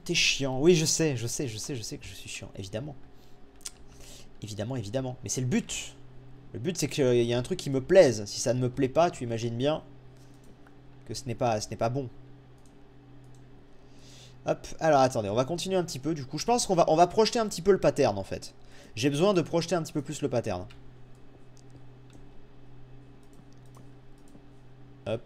T'es chiant. Oui, je sais que je suis chiant, évidemment. Évidemment, évidemment. Mais c'est le but. Le but, c'est qu'il y a un truc qui me plaise. Si ça ne me plaît pas, tu imagines bien que ce n'est pas bon. Hop, alors attendez, on va continuer un petit peu. Du coup, je pense on va projeter un petit peu le pattern, en fait. J'ai besoin de projeter un petit peu plus le pattern. Hop.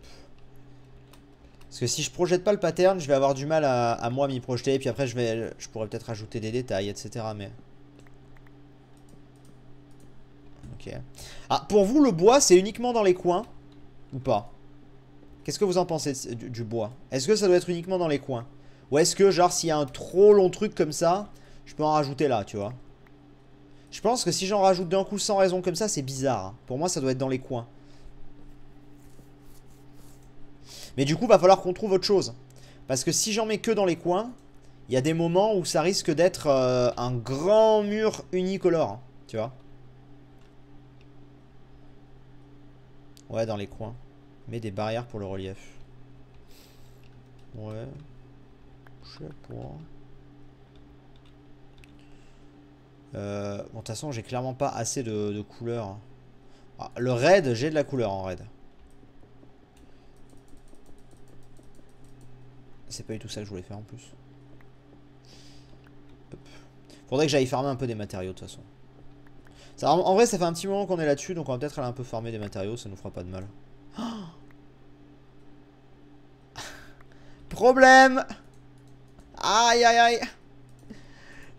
Parce que si je projette pas le pattern, je vais avoir du mal à moi m'y projeter. Et puis après, je pourrais peut-être ajouter des détails, etc. Mais... Ok. Ah, pour vous, le bois, c'est uniquement dans les coins? Ou pas? Qu'est-ce que vous en pensez du bois? Est-ce que ça doit être uniquement dans les coins? Ou est-ce que, genre, s'il y a un trop long truc comme ça, je peux en rajouter là, tu vois? Je pense que si j'en rajoute d'un coup sans raison comme ça, c'est bizarre. Pour moi, ça doit être dans les coins. Mais du coup, va falloir qu'on trouve autre chose. Parce que si j'en mets que dans les coins, il y a des moments où ça risque d'être un grand mur unicolore. Tu vois? Ouais, dans les coins. Mets des barrières pour le relief. Ouais. Je sais pas. Bon, de toute façon, j'ai clairement pas assez de couleurs. Ah, le raid, j'ai de la couleur en raid. C'est pas du tout ça que je voulais faire en plus. Hop. Faudrait que j'aille farmer un peu des matériaux de toute façon. Ça, en vrai, ça fait un petit moment qu'on est là-dessus, donc on va peut-être aller un peu farmer des matériaux, ça nous fera pas de mal. Oh, problème! Aïe aïe aïe!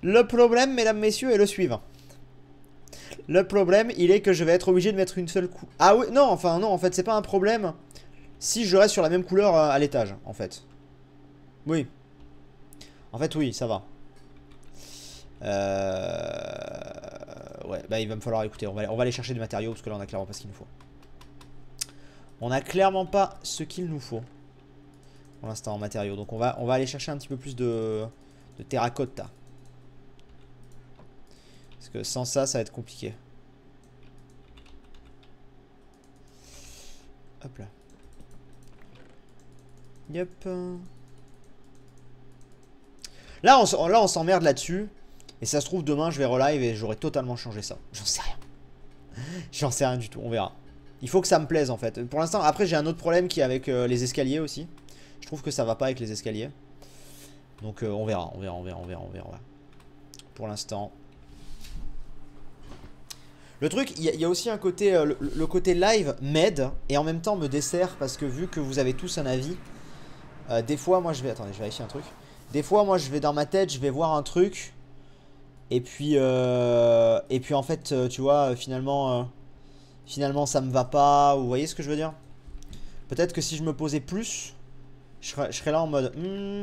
Le problème, mesdames, messieurs, est le suivant. Le problème, il est que je vais être obligé de mettre une seule couleur. Ah oui, non, enfin non, en fait, c'est pas un problème si je reste sur la même couleur à l'étage, en fait. Oui. En fait, oui, ça va. Ouais, bah il va me falloir écouter. On va aller chercher des matériaux parce que là, on a clairement pas ce qu'il nous faut. On a clairement pas ce qu'il nous faut. Pour l'instant, en matériaux. Donc, on va aller chercher un petit peu plus de terracotta. Parce que sans ça, ça va être compliqué. Hop là. Yep. Là, on s'emmerde là-dessus. Et ça se trouve, demain, je vais relive et j'aurai totalement changé ça. J'en sais rien. J'en sais rien du tout. On verra. Il faut que ça me plaise, en fait. Pour l'instant, après, j'ai un autre problème qui est avec les escaliers aussi. Je trouve que ça va pas avec les escaliers. Donc, on verra. On verra. Pour l'instant. Le truc, il y a aussi un côté, le côté live m'aide et en même temps me dessert parce que vu que vous avez tous un avis, des fois moi je vais, attendez, je vais vérifier un truc. Des fois moi je vais dans ma tête, je vais voir un truc et puis en fait tu vois finalement ça me va pas, ou vous voyez ce que je veux dire? Peut-être que si je me posais plus, je serais là en mode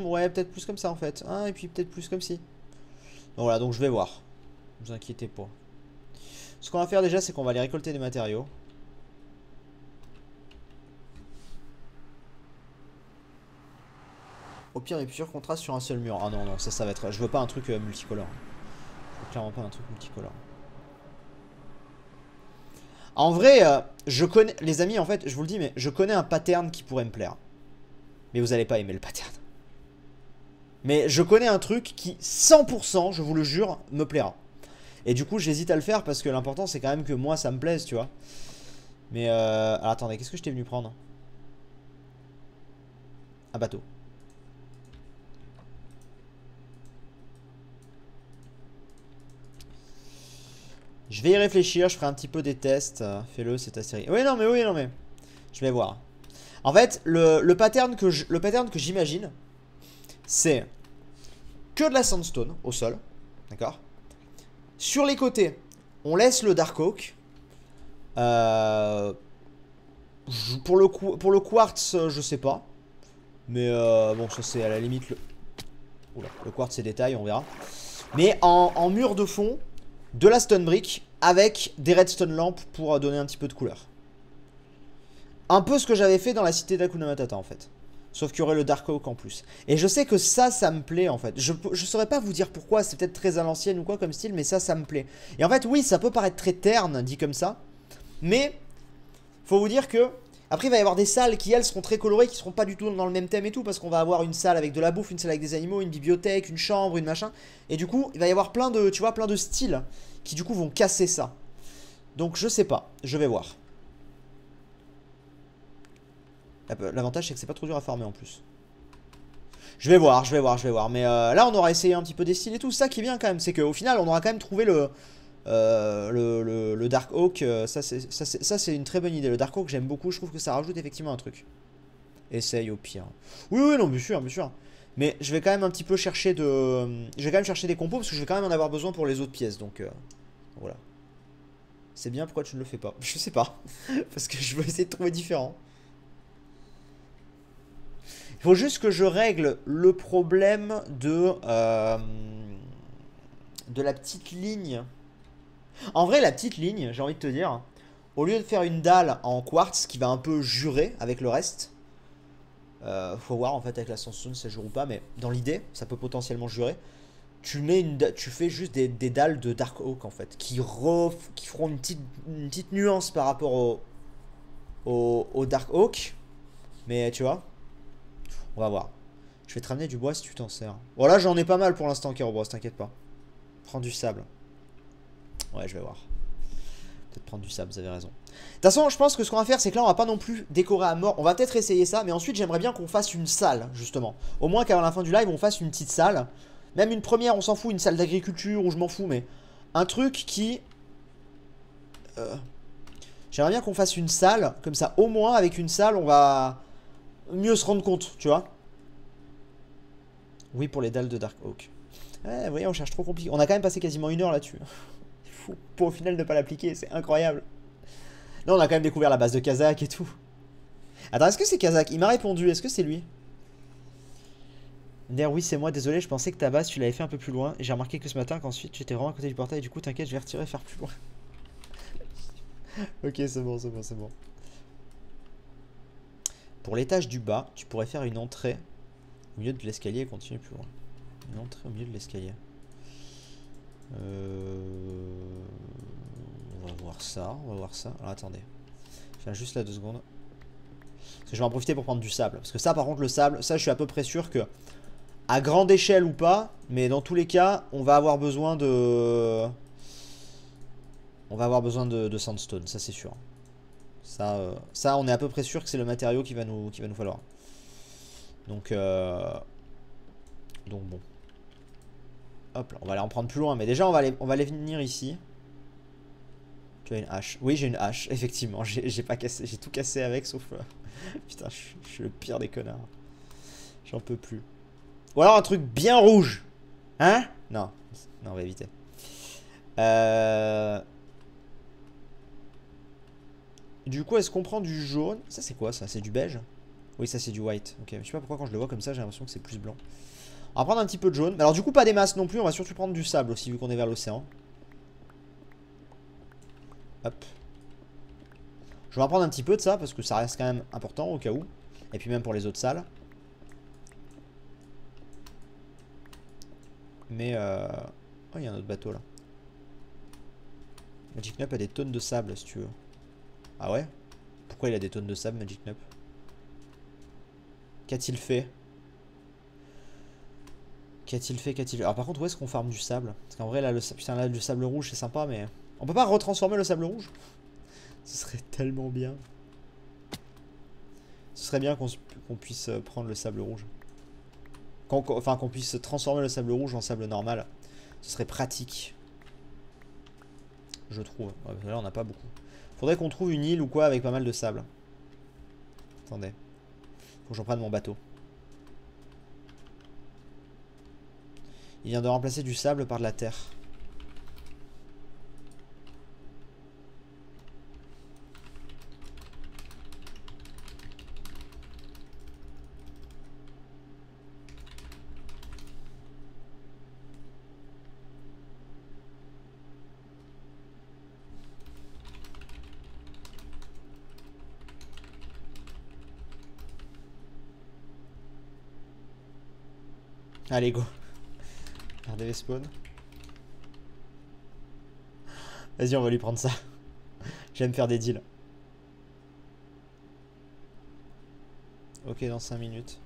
ouais peut-être plus comme ça en fait, hein, et puis peut-être plus comme ci. Donc voilà, donc je vais voir, ne vous inquiétez pas. Ce qu'on va faire déjà, c'est qu'on va aller récolter des matériaux. Au pire, et plusieurs contrastes sur un seul mur. Ah non, non, ça va être... Je veux pas un truc multicolore. Je veux clairement pas un truc multicolore. En vrai, je connais... Les amis, en fait, je vous le dis, mais je connais un pattern qui pourrait me plaire. Mais vous allez pas aimer le pattern. Mais je connais un truc qui, 100%, je vous le jure, me plaira. Et du coup, j'hésite à le faire parce que l'important, c'est quand même que moi, ça me plaise, tu vois. Mais alors, attendez, qu'est-ce que je t'ai venu prendre? Un bateau. Je vais y réfléchir, je ferai un petit peu des tests. Fais-le, c'est ta série. Oui, non, mais. Je vais voir. En fait, le pattern que j'imagine, c'est que de la sandstone au sol. D'accord? Sur les côtés, on laisse le dark oak. Pour le quartz, je sais pas. Mais bon, ça c'est à la limite le... Oula, le quartz c'est détail, on verra. Mais en mur de fond, de la stone brick avec des redstone lampes pour donner un petit peu de couleur. Un peu ce que j'avais fait dans la cité d'Hakuna Matata en fait. Sauf qu'il y aurait le Dark Oak en plus. Et je sais que ça me plaît en fait. Je saurais pas vous dire pourquoi, c'est peut-être très à l'ancienne ou quoi comme style, mais ça me plaît. Et en fait, oui, ça peut paraître très terne dit comme ça. Mais, faut vous dire que Après, il va y avoir des salles qui, elles, seront très colorées, qui seront pas du tout dans le même thème et tout, parce qu'on va avoir une salle avec de la bouffe, une salle avec des animaux, une bibliothèque, une chambre, une machin. Et du coup, il va y avoir plein de, tu vois, plein de styles qui, du coup, vont casser ça. Donc, je sais pas. Je vais voir. L'avantage, c'est que c'est pas trop dur à farmer en plus. Je vais voir, je vais voir, je vais voir. Mais là, on aura essayé un petit peu des styles et tout. Ça qui est bien quand même, c'est qu'au final, on aura quand même trouvé le Dark Oak. Ça, c'est une très bonne idée. Le Dark Oak, j'aime beaucoup. Je trouve que ça rajoute effectivement un truc. Essaye au pire. Oui, oui, non, bien sûr, bien sûr. Mais je vais quand même un petit peu chercher de. Je vais quand même chercher des compos parce que je vais quand même en avoir besoin pour les autres pièces. Donc, voilà. C'est bien, pourquoi tu ne le fais pas? Je sais pas. Parce que je veux essayer de trouver différent. Il faut juste que je règle le problème de la petite ligne. En vrai, la petite ligne, j'ai envie de te dire, au lieu de faire une dalle en quartz qui va un peu jurer avec le reste, faut voir en fait avec la sandstone si ça jure ou pas, mais dans l'idée, ça peut potentiellement jurer. Tu fais juste des dalles de Dark Oak en fait, qui feront une petite nuance par rapport au Dark Oak. Mais tu vois, on va voir. Je vais te ramener du bois si tu t'en sers. Voilà, j'en ai pas mal pour l'instant, Kerobros, t'inquiète pas. Prends du sable. Ouais, je vais voir. Peut-être prendre du sable, vous avez raison. De toute façon, je pense que ce qu'on va faire, c'est que là, on va pas non plus décorer à mort. On va peut-être essayer ça, mais ensuite, j'aimerais bien qu'on fasse une salle, justement. Au moins qu'à la fin du live, on fasse une petite salle. Même une première, on s'en fout, une salle d'agriculture, ou je m'en fous, mais un truc qui... J'aimerais bien qu'on fasse une salle, comme ça, au moins, avec une salle, on va mieux se rendre compte, tu vois. Oui, pour les dalles de Dark Oak. Ouais, vous voyez, on cherche trop compliqué. On a quand même passé quasiment 1 heure là-dessus. C'est fou. Pour au final ne pas l'appliquer, c'est incroyable. Là, on a quand même découvert la base de Kazakh et tout. Attends, est-ce que c'est Kazakh? Il m'a répondu, est-ce que c'est lui? D'ailleurs, oui, c'est moi, désolé, je pensais que ta base, tu l'avais fait un peu plus loin. Et j'ai remarqué que ce matin, qu'ensuite, tu étais vraiment à côté du portail. Du coup, t'inquiète, je vais retirer et faire plus loin. Ok, c'est bon, c'est bon, c'est bon. Pour l'étage du bas, tu pourrais faire une entrée au milieu de l'escalier et continuer plus loin. Une entrée au milieu de l'escalier. On va voir ça, on va voir ça. Alors attendez. Je viens juste là 2 secondes. Parce que je vais en profiter pour prendre du sable. Parce que ça, par contre, le sable, ça, je suis à peu près sûr que, à grande échelle ou pas, mais dans tous les cas, on va avoir besoin de... On va avoir besoin de sandstone, ça c'est sûr. Ça, on est à peu près sûr que c'est le matériau qui va nous falloir. Donc bon. Hop là, on va aller en prendre plus loin. Mais déjà, on va aller venir ici. Tu as une hache. Oui, j'ai une hache, effectivement. J'ai pas cassé, j'ai tout cassé avec, sauf... Putain, je suis le pire des connards. J'en peux plus. Ou alors un truc bien rouge. Hein? Non. Non, on va éviter. Du coup, est-ce qu'on prend du jaune? Ça, c'est quoi, ça? C'est du beige? Oui, ça, c'est du white. Ok, je sais pas pourquoi quand je le vois comme ça, j'ai l'impression que c'est plus blanc. On va prendre un petit peu de jaune. Mais alors, du coup, pas des masses non plus. On va surtout prendre du sable aussi, vu qu'on est vers l'océan. Hop. Je vais en prendre un petit peu de ça, parce que ça reste quand même important au cas où. Et puis même pour les autres salles. Mais oh, il y a un autre bateau là. Magic Nup a des tonnes de sable si tu veux. Ah ouais? Pourquoi il a des tonnes de sable, Magic Nup? Qu'a-t-il fait? Qu'a-t-il fait? Qu'a-t-il fait? Alors par contre, où est-ce qu'on farme du sable? Parce qu'en vrai, là, putain, là, le sable rouge, c'est sympa, mais... On peut pas retransformer le sable rouge? Ce serait tellement bien. Ce serait bien qu'on puisse prendre le sable rouge. Enfin, qu'on puisse transformer le sable rouge en sable normal. Ce serait pratique. Je trouve. Ouais, là, on n'a pas beaucoup. Faudrait qu'on trouve une île ou quoi avec pas mal de sable. Attendez. Faut que j'en prenne mon bateau. Il vient de remplacer du sable par de la terre. Allez, go. Regardez les spawns. Vas-y, on va lui prendre ça. J'aime faire des deals. Ok, dans 5 minutes.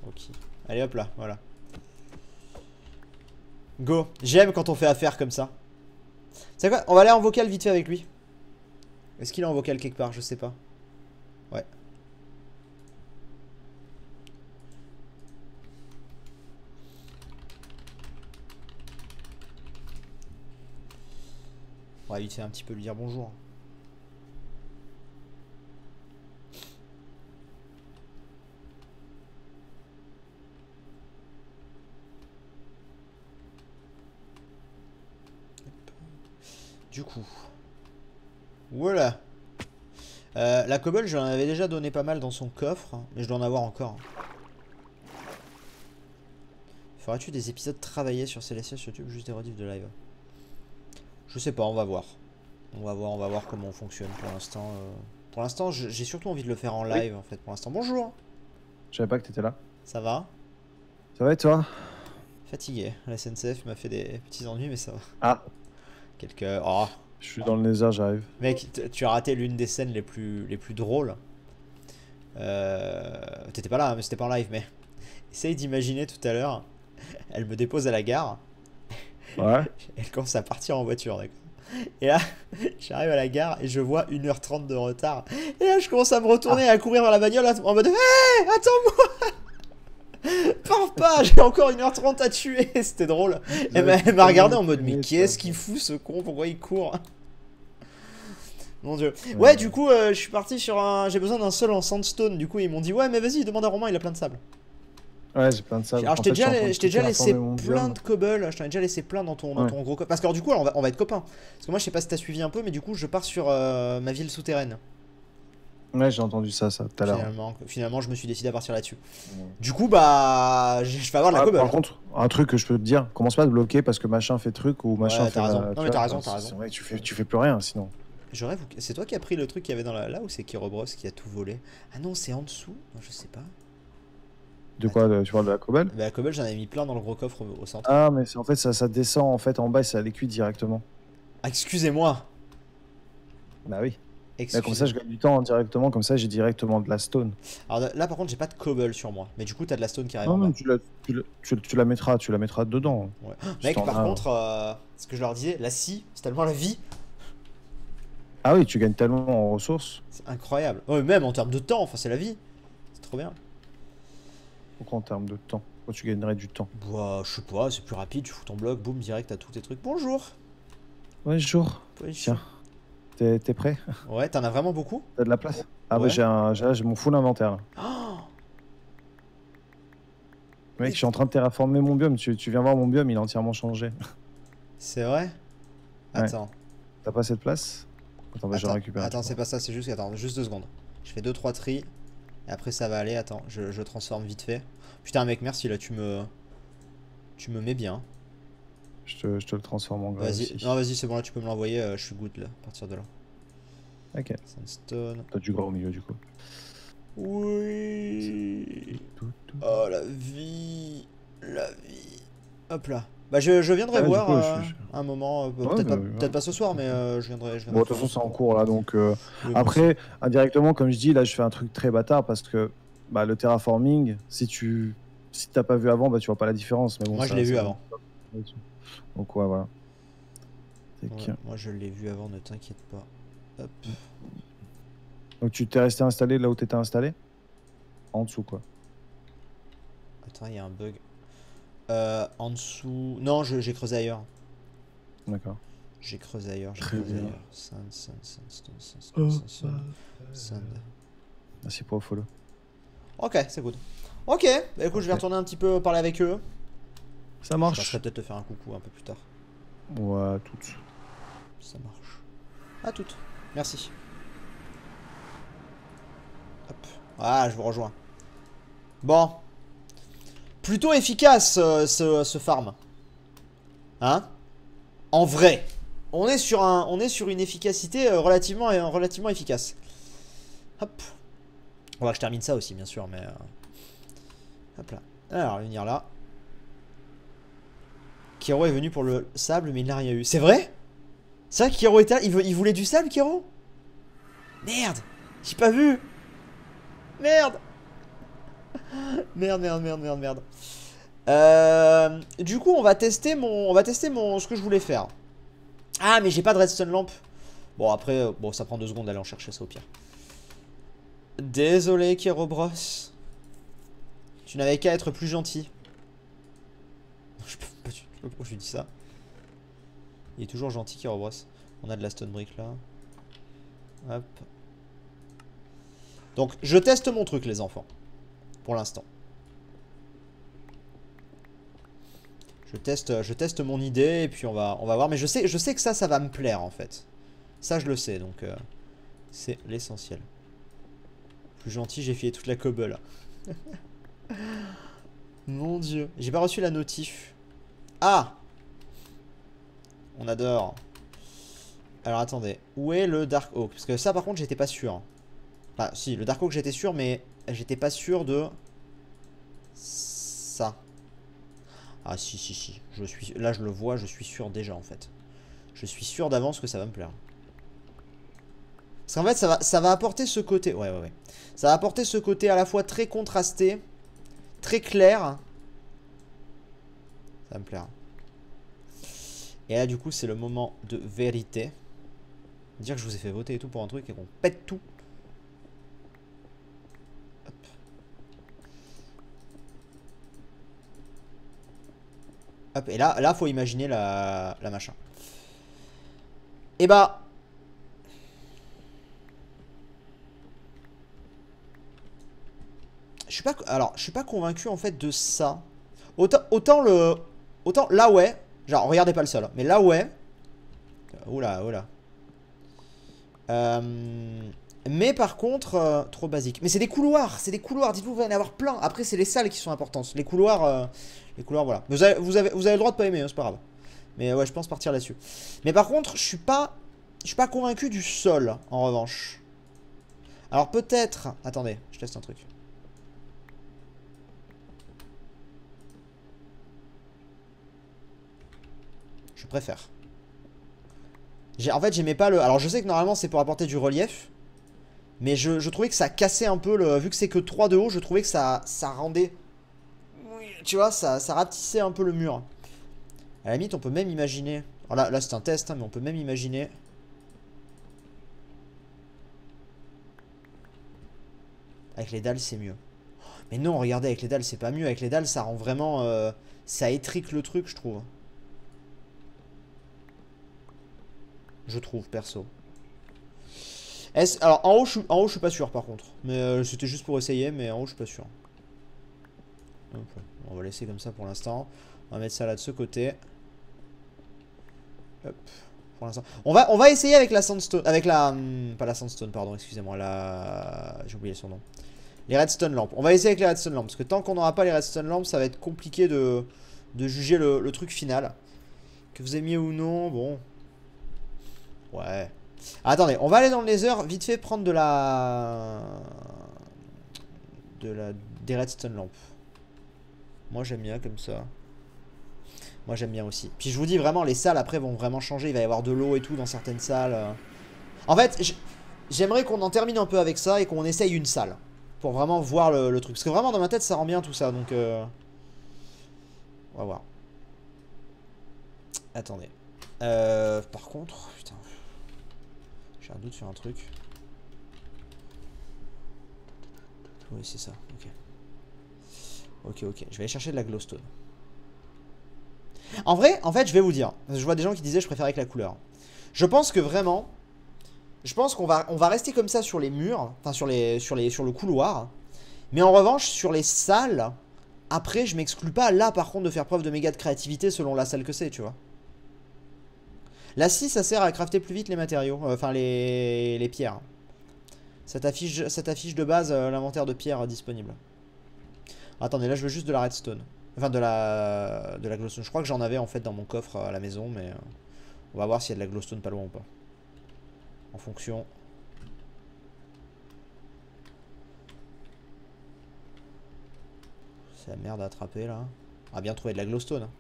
Ok. Allez hop là, voilà. Go. J'aime quand on fait affaire comme ça. C'est quoi? On va aller en vocal vite fait avec lui. Est-ce qu'il est en vocal quelque part? Je sais pas. Ouais. On va vite fait un petit peu lui dire bonjour. Du coup. Voilà. La cobble, je lui en avais déjà donné pas mal dans son coffre. Mais je dois en avoir encore. Feras-tu des épisodes travaillés sur Celestia sur YouTube, juste des rediffs de live? Je sais pas, on va voir. On va voir comment on fonctionne pour l'instant. Pour l'instant, j'ai surtout envie de le faire en live en fait. Pour l'instant, bonjour. Je savais pas que t'étais là. Ça va? Ça va et toi? Fatigué. La SNCF m'a fait des petits ennuis, mais ça va. Ah, Quelques. Oh. je suis dans le Nether, j'arrive. Mec, tu as raté l'une des scènes les plus drôles. T'étais pas là, hein, mais c'était pas en live, mais. Essaye d'imaginer tout à l'heure. Elle me dépose à la gare. Ouais. Elle commence à partir en voiture, d'accord. Et là, j'arrive à la gare et je vois 1h30 de retard. Et là, je commence à me retourner, à courir vers la bagnole en mode hey, attends-moi. Pars pas, j'ai encore 1h30 à tuer. C'était drôle. Elle m'a regardé en mode mais qu'est-ce qu'il fout ce con? Pourquoi il court? Mon dieu. Ouais, du coup, je suis parti sur un. J'ai besoin d'un seul en sandstone. Du coup, ils m'ont dit ouais, mais vas-y, demande à Romain, il a plein de sable. Ouais, j'ai plein de sable. Alors, je t'ai déjà laissé plein de cobble. Je t'en ai déjà laissé plein dans ton gros coffre. Parce que, alors, du coup, on va être copains. Parce que moi, je sais pas si t'as suivi un peu, mais du coup, je pars sur ma ville souterraine. Ouais, j'ai entendu ça tout à l'heure. Finalement, je me suis décidé à partir là-dessus. Ouais. Du coup, bah, je vais avoir de la cobble. Par contre, un truc que je peux te dire, commence pas à te bloquer parce que machin fait truc ou machin fait. Raison. Non, mais t'as raison, Ouais, tu fais plus rien sinon. Je rêve. C'est toi qui as pris le truc qu'il y avait dans là ou c'est Kirobros qui a tout volé? Ah non, c'est en dessous. Non, je sais pas. De quoi? Tu parles de la cobble? Bah, la cobble, j'en avais mis plein dans le gros coffre au centre. Ah, mais en fait, ça descend en fait en bas et ça les cuit directement. Ah, excusez-moi. Bah oui. Là, comme ça, je gagne du temps directement. Comme ça, j'ai directement de la stone. Alors là, par contre, j'ai pas de cobble sur moi. Mais du coup, t'as de la stone qui arrive en bas. Tu la mettras dedans. Ouais. Mec, par contre, ce que je leur disais, la scie, c'est tellement la vie. Ah oui, tu gagnes tellement en ressources. C'est incroyable. Ouais, même en termes de temps, enfin, c'est la vie. C'est trop bien. Pourquoi en termes de temps? Pourquoi tu gagnerais du temps? Bah, je sais pas, c'est plus rapide. Tu fous ton bloc, boum, direct à tous tes trucs. Bonjour. Ouais, jour. Tiens. T'es prêt? Ouais, t'en as vraiment beaucoup? T'as de la place? Ah ouais, j'ai mon full inventaire. Oh, mec, je suis en train de terraformer mon biome. Tu viens voir mon biome, il a entièrement changé. C'est vrai? Attends. T'as pas assez de place? Attends, je récupère. Attends, c'est pas ça, c'est juste. Attends, juste 2 secondes. Je fais 2-3 tris. Et après, ça va aller. Attends, je transforme vite fait. Putain, mec, merci là, tu me mets bien. Je te le transforme en gras. Vas-y, non, vas-y, c'est bon, là, tu peux me l'envoyer. Je suis good là, à partir de là. Ok. Sandstone. T'as du gras au milieu, du coup. Oui. Oh, la vie. La vie. Hop là. Bah, je viendrai voir un moment. Peut-être pas ce soir, mais je viendrai. Bon, de toute façon, c'est en cours là. Donc, après, indirectement, comme je dis, là, je fais un truc très bâtard parce que bah, le terraforming, si t'as pas vu avant, bah, tu vois pas la différence. Mais bon, moi, je l'ai vu avant. Donc, ouais, voilà. Moi, je l'ai vu avant, ne t'inquiète pas. Hop. Donc, tu t'es resté installé là où t'étais installé? En dessous, quoi. Attends, il y a un bug. En dessous. Non, j'ai creusé ailleurs. D'accord. J'ai creusé ailleurs. Sand. Merci pour le follow. Ok, c'est good. Ok, bah écoute, je vais retourner un petit peu parler avec eux. Ça marche. Je passerai peut-être te faire un coucou un peu plus tard. Ouais, toutes. Ça marche. À toutes. Merci. Hop. Ah, je vous rejoins. Bon. Plutôt efficace ce farm. Hein? En vrai. On est sur une efficacité relativement efficace. Hop. On va que je termine ça aussi, bien sûr, mais... Hop là. Alors, venir là. Kero est venu pour le sable, mais il n'a rien eu. C'est vrai? C'est vrai que Kero était là? Il voulait du sable, Kero? Merde! J'ai pas vu! Merde! Merde, merde, merde, merde, merde. Du coup, on va tester ce que je voulais faire. Ah, mais j'ai pas de redstone lamp. Bon, après, bon, ça prend 2 secondes d'aller en chercher ça au pire. Désolé, Kerobros. Tu n'avais qu'à être plus gentil. Je sais pas pourquoi je lui dis ça. Il est toujours gentil, Kerobros. On a de la stone brick là. Hop. Donc, je teste mon truc, les enfants. Pour l'instant. Je teste mon idée et puis on va voir. Mais je sais que ça va me plaire en fait. Ça, je le sais, donc c'est l'essentiel. Plus gentil, j'ai filé toute la cobble. Mon dieu. J'ai pas reçu la notif. Ah! On adore. Alors attendez. Où est le Dark Oak? Parce que ça, par contre, j'étais pas sûr. Enfin, si, le Dark Oak, j'étais sûr, mais j'étais pas sûr de ça. Ah, si, si, si. Là, je le vois, je suis sûr déjà, en fait. Je suis sûr d'avance que ça va me plaire. Parce qu'en fait, ça va apporter ce côté... Ouais. Ça va apporter ce côté à la fois très contrasté, très clair. Ça va me plaire. Et là, du coup, c'est le moment de vérité. Dire que je vous ai fait voter et tout pour un truc et qu'on pète tout. Hop. Hop. Et là, faut imaginer la machin. Et bah... je suis pas convaincu en fait de ça. Autant là ouais. Genre regardez pas le sol. Mais là ouais. Oula. Mais par contre trop basique. Mais c'est des couloirs. Dites-vous vous allez en avoir plein. Après c'est les salles qui sont importantes. Les couloirs voilà. Vous avez le droit de pas aimer hein, c'est pas grave. Mais ouais je pense partir là-dessus. Mais par contre je suis pas convaincu du sol en revanche. Alors peut-être. Attendez je teste un truc. Je préfère. En fait, j'aimais pas le... Alors, je sais que normalement, c'est pour apporter du relief. Mais je trouvais que ça cassait un peu le... Vu que c'est que 3 de haut, je trouvais que ça rendait... Tu vois, ça rapetissait un peu le mur. À la limite, on peut même imaginer... Alors là c'est un test, hein, mais on peut même imaginer... Avec les dalles, c'est mieux. Mais non, regardez, avec les dalles, c'est pas mieux. Avec les dalles, ça rend vraiment... ça étrique le truc, je trouve. Je trouve, perso. Alors, en haut, je suis pas sûr, par contre. Mais c'était juste pour essayer, mais en haut, je suis pas sûr. Hop, on va laisser comme ça pour l'instant. On va mettre ça là de ce côté. Hop, pour l'instant. On va essayer avec la sandstone. Avec la... pas la sandstone, pardon, excusez-moi. J'ai oublié son nom. Les redstone lamps. On va essayer avec les redstone lamps. Parce que tant qu'on n'aura pas les redstone lamps, ça va être compliqué de juger le truc final. Que vous aimiez ou non, bon... Ouais. Attendez, on va aller dans le nether, vite fait prendre des redstone lamps. Moi j'aime bien comme ça. Moi j'aime bien aussi. Puis je vous dis vraiment, les salles après vont vraiment changer. Il va y avoir de l'eau et tout dans certaines salles. En fait, j'aimerais qu'on en termine un peu avec ça et qu'on essaye une salle. Pour vraiment voir le truc. Parce que vraiment dans ma tête ça rend bien tout ça. Donc on va voir. Attendez. Par contre, putain. J'ai un doute sur un truc. Oui, c'est ça. Ok. Je vais aller chercher de la glowstone. En vrai, je vais vous dire. Je vois des gens qui disaient je préfère avec la couleur. Je pense que vraiment... Je pense qu'on va rester comme ça sur les murs. Enfin, sur le couloir. Mais en revanche, sur les salles... Après, je m'exclus pas là, par contre, de faire preuve de méga de créativité selon la salle que c'est, tu vois. La scie, ça sert à crafter plus vite les matériaux, enfin les pierres. Ça t'affiche de base l'inventaire de pierres disponible. Attendez, là je veux juste de la redstone. Enfin de la glowstone. Je crois que j'en avais en fait dans mon coffre à la maison, mais on va voir s'il y a de la glowstone pas loin ou pas. En fonction. C'est la merde à attraper là. On a bien trouvé de la glowstone. Hein.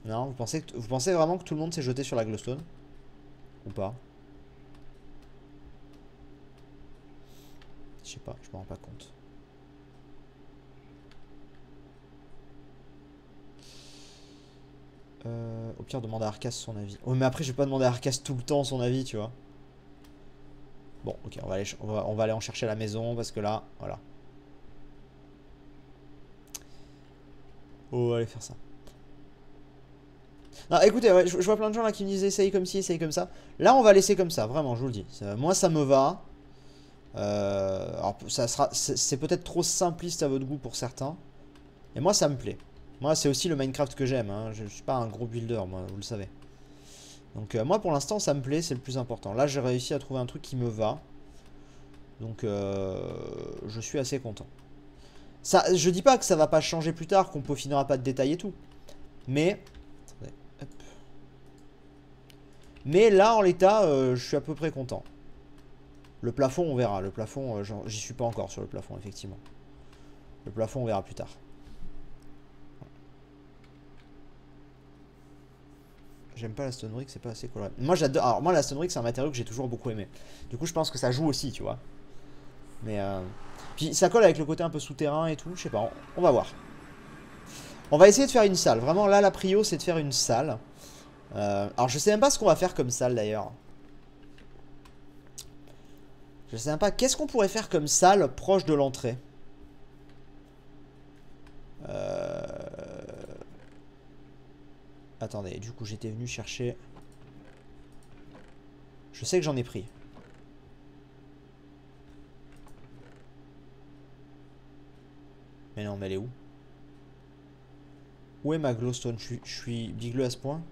Non, vous pensez vraiment que tout le monde s'est jeté sur la glowstone? Ou pas? Je sais pas, je me rends pas compte. Au pire, demander à Arcas son avis. Oh, mais après, je vais pas demander à Arcas tout le temps son avis, tu vois. Bon, ok, on va aller en chercher à la maison parce que là, voilà. On va aller faire ça. Non, écoutez, ouais, je vois plein de gens là qui me disent essaye comme ci, essaye comme ça. Là, on va laisser comme ça, vraiment, je vous le dis. Moi, ça me va. Alors, c'est peut-être trop simpliste à votre goût pour certains. Et moi, ça me plaît. Moi, c'est aussi le Minecraft que j'aime. Hein. Je suis pas un gros builder, moi, vous le savez. Donc, moi, pour l'instant, ça me plaît, c'est le plus important. Là, j'ai réussi à trouver un truc qui me va. Donc, je suis assez content. Ça, je dis pas que ça va pas changer plus tard, qu'on peaufinera pas de détails et tout. Mais... Attendez, hop. Mais là, en l'état, je suis à peu près content. Le plafond, on verra. Le plafond, j'y suis pas encore sur le plafond, effectivement. Le plafond, on verra plus tard. J'aime pas la stone brick, c'est pas assez coloré. Moi, j'adore. Alors, moi, la stone brick, c'est un matériau que j'ai toujours beaucoup aimé. Du coup, je pense que ça joue aussi, tu vois. Mais, puis, ça colle avec le côté un peu souterrain et tout. Je sais pas, on va voir. On va essayer de faire une salle. Vraiment, là, la prio, c'est de faire une salle. Alors, je sais même pas ce qu'on va faire comme salle, d'ailleurs. Je sais même pas. Qu'est-ce qu'on pourrait faire comme salle proche de l'entrée? Attendez, du coup, j'étais venu chercher... Je sais que j'en ai pris. Mais non, mais elle est où? Où est ma glowstone? Je suis bigleux à ce point?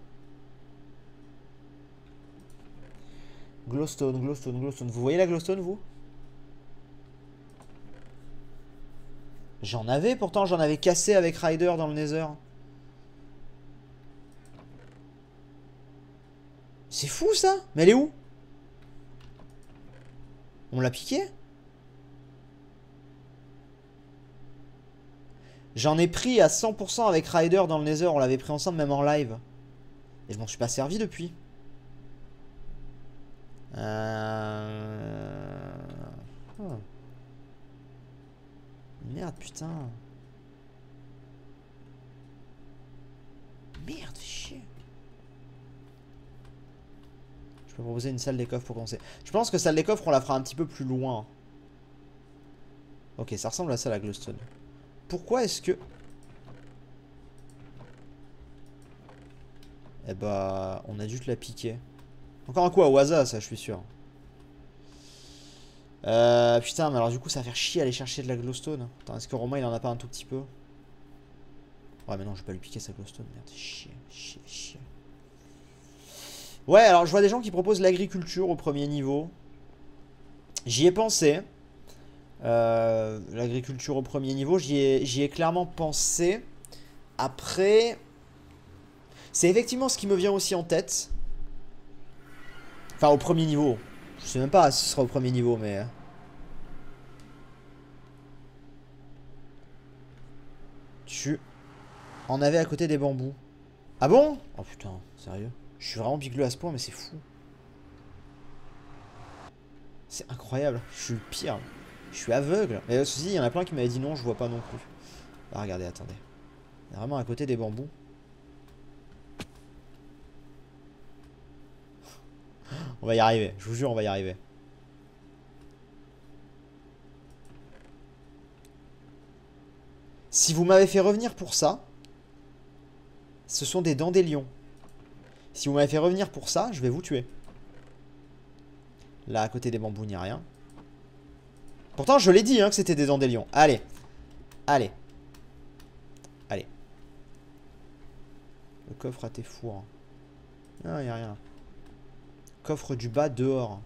Glowstone, glowstone, glowstone. Vous voyez la glowstone, vous? J'en avais, pourtant j'en avais cassé avec Ryder dans le Nether. C'est fou ça. Mais elle est où? On l'a piqué? J'en ai pris à 100% avec Ryder dans le Nether. On l'avait pris ensemble même en live. Et je m'en suis pas servi depuis. Oh. Merde, putain. Merde, fais chier. Je peux proposer une salle des coffres pour commencer. Je pense que salle des coffres, on la fera un petit peu plus loin. Ok, ça ressemble à ça la glowstone. Pourquoi est-ce que... Eh bah, on a dû te la piquer. Encore un coup à Waza, ça, je suis sûr. Putain, mais alors du coup, ça va faire chier aller chercher de la glowstone. Attends, est-ce que Romain, il en a pas un tout petit peu? Ouais, mais non, je vais pas lui piquer sa glowstone. Merde, chier, chier, chier. Ouais, alors je vois des gens qui proposent l'agriculture au premier niveau. J'y ai pensé. L'agriculture au premier niveau, j'y ai clairement pensé. Après, c'est effectivement ce qui me vient aussi en tête. Enfin, au premier niveau. Je sais même pas si ce sera au premier niveau, mais... Tu en avais à côté des bambous. Ah bon? Oh putain, sérieux? Je suis vraiment bigleux à ce point, mais c'est fou. C'est incroyable. Je suis le pire. Je suis aveugle. Mais ceci, il y en a plein qui m'avaient dit non, je vois pas non plus. Ah, regardez, attendez. Il y a vraiment à côté des bambous. On va y arriver. Je vous jure, on va y arriver. Si vous m'avez fait revenir pour ça, ce sont des dents des lions. Si vous m'avez fait revenir pour ça, je vais vous tuer. Là, à côté des bambous, il n'y a rien. Pourtant, je l'ai dit hein, que c'était des dents des lions. Allez. Allez. Allez. Le coffre à tes fours. Non, il n'y a rien. Coffre du bas dehors.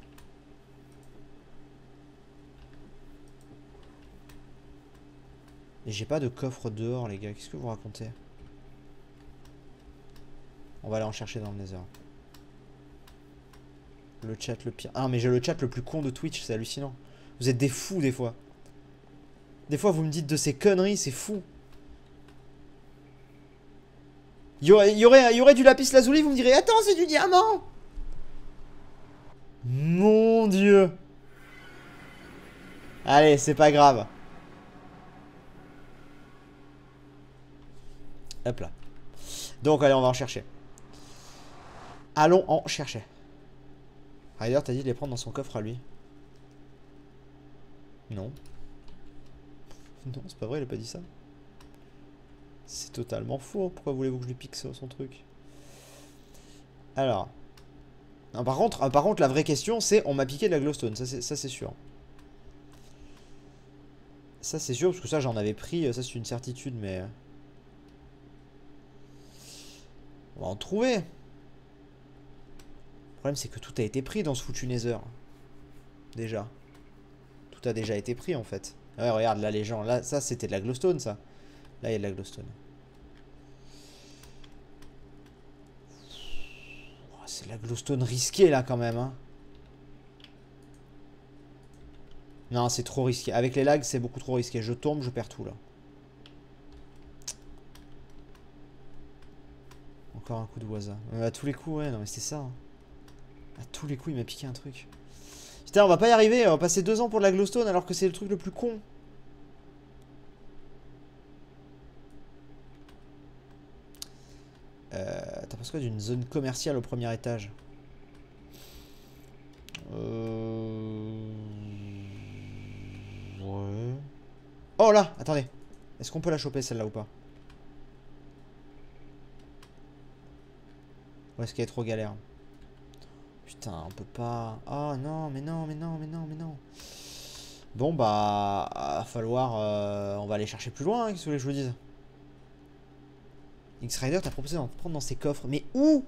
Et j'ai pas de coffre dehors, les gars. Qu'est-ce que vous racontez? On va aller en chercher dans le Nether. Le chat le pire. Ah, mais j'ai le chat le plus con de Twitch, c'est hallucinant. Vous êtes des fous, des fois. Des fois, vous me dites de ces conneries, c'est fou. Il y aurait du lapis lazuli, vous me direz, attends, c'est du diamant. Mon Dieu. Allez, c'est pas grave. Hop là. Donc, allez, on va en chercher. Allons en chercher. Ryder t'as dit de les prendre dans son coffre à lui. Non. Non, c'est pas vrai, il a pas dit ça. C'est totalement faux. Pourquoi voulez-vous que je lui pique son truc? Alors. Non, par contre, la vraie question, c'est on m'a piqué de la glowstone. Ça, c'est sûr. Ça, c'est sûr, parce que ça, j'en avais pris. Ça, c'est une certitude, mais... On va en trouver. Le problème, c'est que tout a été pris dans ce foutu Nether. Déjà. Tout a déjà été pris, en fait. Ouais, regarde, là, les gens... Là, ça, c'était de la glowstone, ça. Là, il y a de la glowstone. Oh, c'est de la glowstone risquée, là, quand même, hein. Non, c'est trop risqué. Avec les lags, c'est beaucoup trop risqué. Je tombe, je perds tout, là. Encore un coup de voisin. À tous les coups, ouais, non, mais c'est ça. Hein. À tous les coups, il m'a piqué un truc. Putain, on va pas y arriver. On va passer 2 ans pour de la glowstone alors que c'est le truc le plus con. T'as pensé quoi d'une zone commerciale au premier étage? Ouais. Oh là, attendez. Est-ce qu'on peut la choper celle-là ou pas? Ou est-ce qu'elle est trop galère? Putain, on peut pas... Oh non, mais non, mais non, mais non, mais non. Bon bah... Va falloir... on va aller chercher plus loin, hein, qu'est-ce que vous voulez que je vous dise? X-Rider t'a proposé d'en prendre dans ses coffres. Mais où?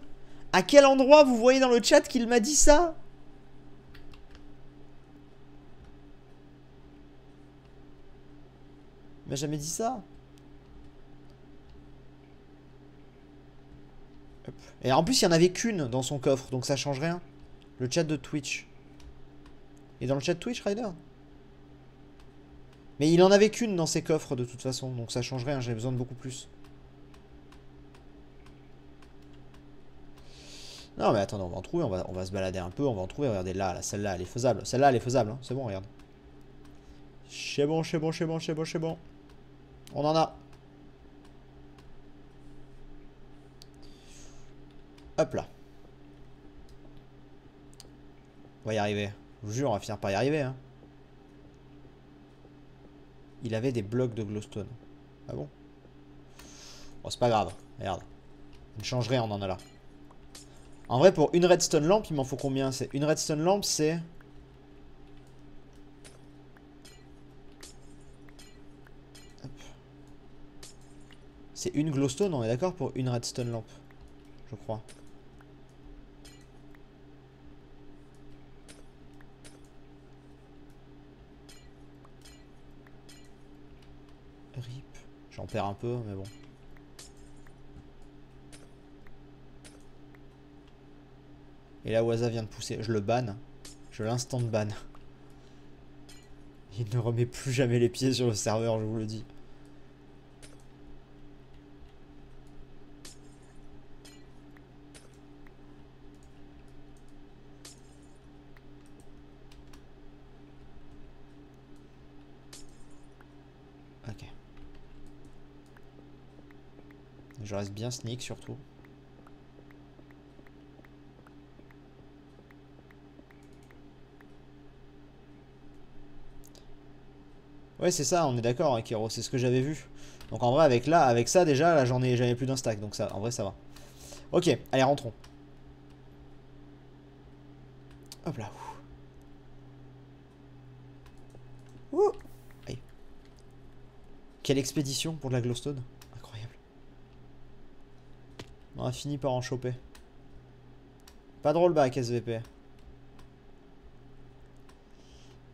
À quel endroit vous voyez dans le chat qu'il m'a dit ça? Il m'a jamais dit ça. Hop. Et en plus, il n'y en avait qu'une dans son coffre, donc ça change rien. Le chat de Twitch. Et dans le chat de Twitch, Ryder? Mais il en avait qu'une dans ses coffres de toute façon, donc ça change rien, j'ai besoin de beaucoup plus. Non mais attends, on va en trouver, on va se balader un peu, on va en trouver, regardez là, celle-là elle est faisable. Celle-là elle est faisable, hein. C'est bon, regarde. C'est bon, c'est bon, c'est bon, c'est bon, c'est bon. On en a. Hop là. On va y arriver. Je vous jure, on va finir par y arriver. Hein. Il avait des blocs de glowstone. Ah bon? Bon, c'est pas grave. Regarde. Ne change rien, on en a là. En vrai, pour une redstone lampe, il m'en faut combien? Une redstone lampe, c'est... C'est une glowstone, on est d'accord pour une redstone lampe. Je crois. RIP. J'en perds un peu, mais bon. Et là, Waza vient de pousser. Je le banne. Je l'instant ban. Il ne remet plus jamais les pieds sur le serveur, je vous le dis. Ok. Je reste bien sneak surtout. Ouais, c'est ça, on est d'accord, hein, Kiro, c'est ce que j'avais vu. Donc en vrai, avec ça déjà, là j'avais plus d'un stack, donc ça, en vrai, ça va. Ok, allez, rentrons. Hop là. Ouh. Aïe. Quelle expédition pour de la glowstone. Incroyable. On a fini par en choper. Pas de rollback, SVP.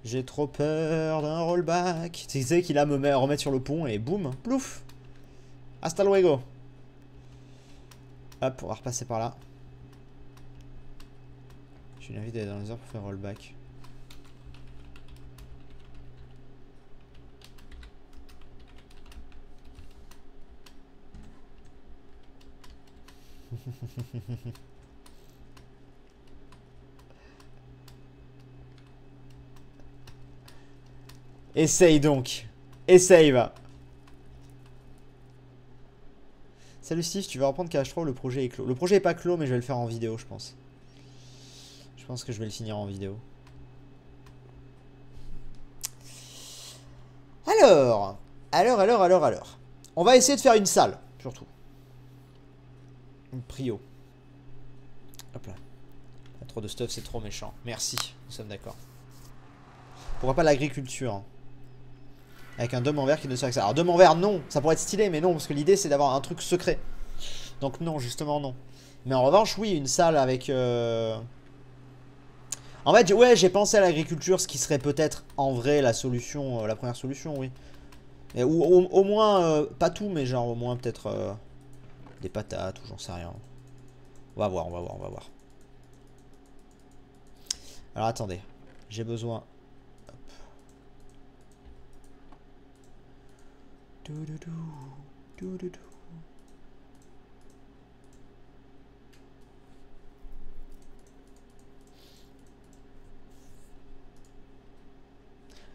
J'ai trop peur d'un rollback. Tu sais qu'il a me remettre sur le pont et boum, plouf. Hasta luego. Hop, on va repasser par là. J'ai une envie d'aller dans les heures pour faire rollback. Essaye donc. Essaye, va. Salut Steve, tu vas reprendre KH3 ou le projet est clos? Le projet est pas clos, mais je vais le faire en vidéo, je pense. Je pense que je vais le finir en vidéo. Alors. On va essayer de faire une salle, surtout. Une prio. Hop là. Trop de stuff, c'est trop méchant. Merci, nous sommes d'accord. Pourquoi pas l'agriculture hein. Avec un dôme en verre qui ne serait que ça. Alors dôme en verre, non, ça pourrait être stylé, mais non, parce que l'idée c'est d'avoir un truc secret. Donc non, justement non. Mais en revanche, oui, une salle avec... En fait, ouais, j'ai pensé à l'agriculture, ce qui serait peut-être en vrai la solution, la première solution, oui. Et, ou au moins, pas tout, mais genre au moins peut-être des patates ou j'en sais rien. On va voir. Alors attendez, j'ai besoin... Hop.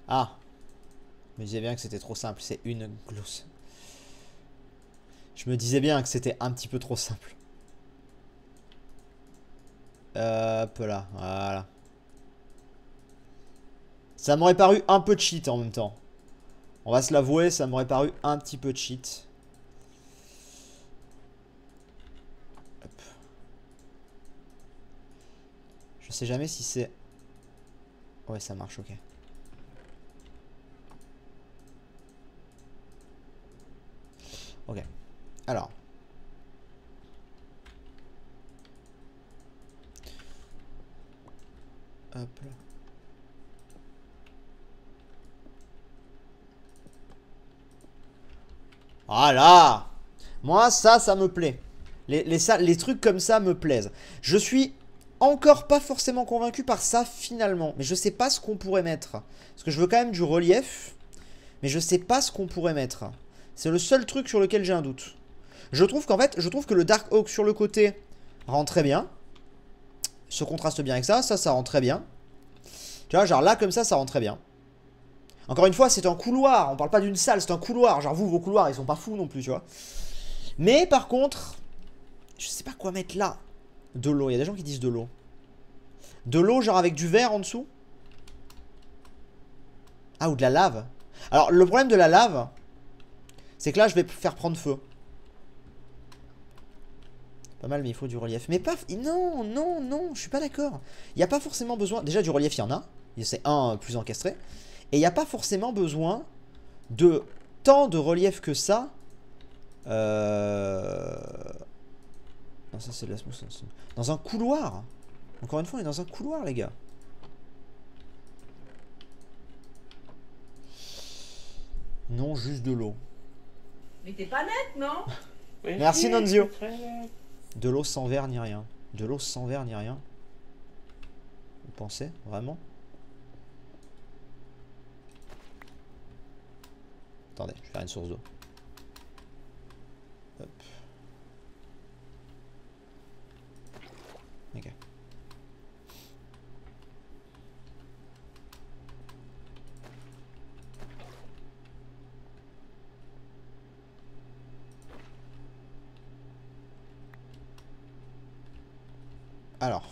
Ah, je me disais bien que c'était trop simple, c'est une glosse. Je me disais bien que c'était un petit peu trop simple. Hop là, voilà. Ça m'aurait paru un peu cheat en même temps. On va se l'avouer, ça m'aurait paru un petit peu cheat. Hop. Je sais jamais si c'est... Ouais, ça marche, ok. Ok. Alors. Hop là. Voilà. Moi, ça me plaît. Les trucs comme ça me plaisent. Je suis encore pas forcément convaincu par ça finalement. Mais je sais pas ce qu'on pourrait mettre. Parce que je veux quand même du relief. Mais je sais pas ce qu'on pourrait mettre. C'est le seul truc sur lequel j'ai un doute. Je trouve qu'en fait, je trouve que le Dark Oak sur le côté rend très bien. Se contraste bien avec ça. Ça rend très bien. Tu vois, genre là, comme ça rend très bien. Encore une fois, c'est un couloir. On parle pas d'une salle, c'est un couloir. Genre vous, vos couloirs, ils sont pas fous non plus, tu vois. Mais par contre, je sais pas quoi mettre là. De l'eau, il y a des gens qui disent de l'eau. De l'eau, genre avec du verre en dessous. Ah, ou de la lave. Alors, le problème de la lave, c'est que là, je vais faire prendre feu. Pas mal, mais il faut du relief. Mais pas... Non, je suis pas d'accord. Il n'y a pas forcément besoin... Déjà, du relief, il y en a. C'est un plus encastré. Et il n'y a pas forcément besoin de tant de relief que ça. Non, ça, c'est de la smooth. Dans un couloir. Encore une fois, on est dans un couloir, les gars. Non, juste de l'eau. Mais t'es pas net, non? Merci, Nonzio. De l'eau sans verre ni rien. De l'eau sans verre ni rien. Vous pensez vraiment? Attendez, je vais faire une source d'eau. Hop. Ok. Alors.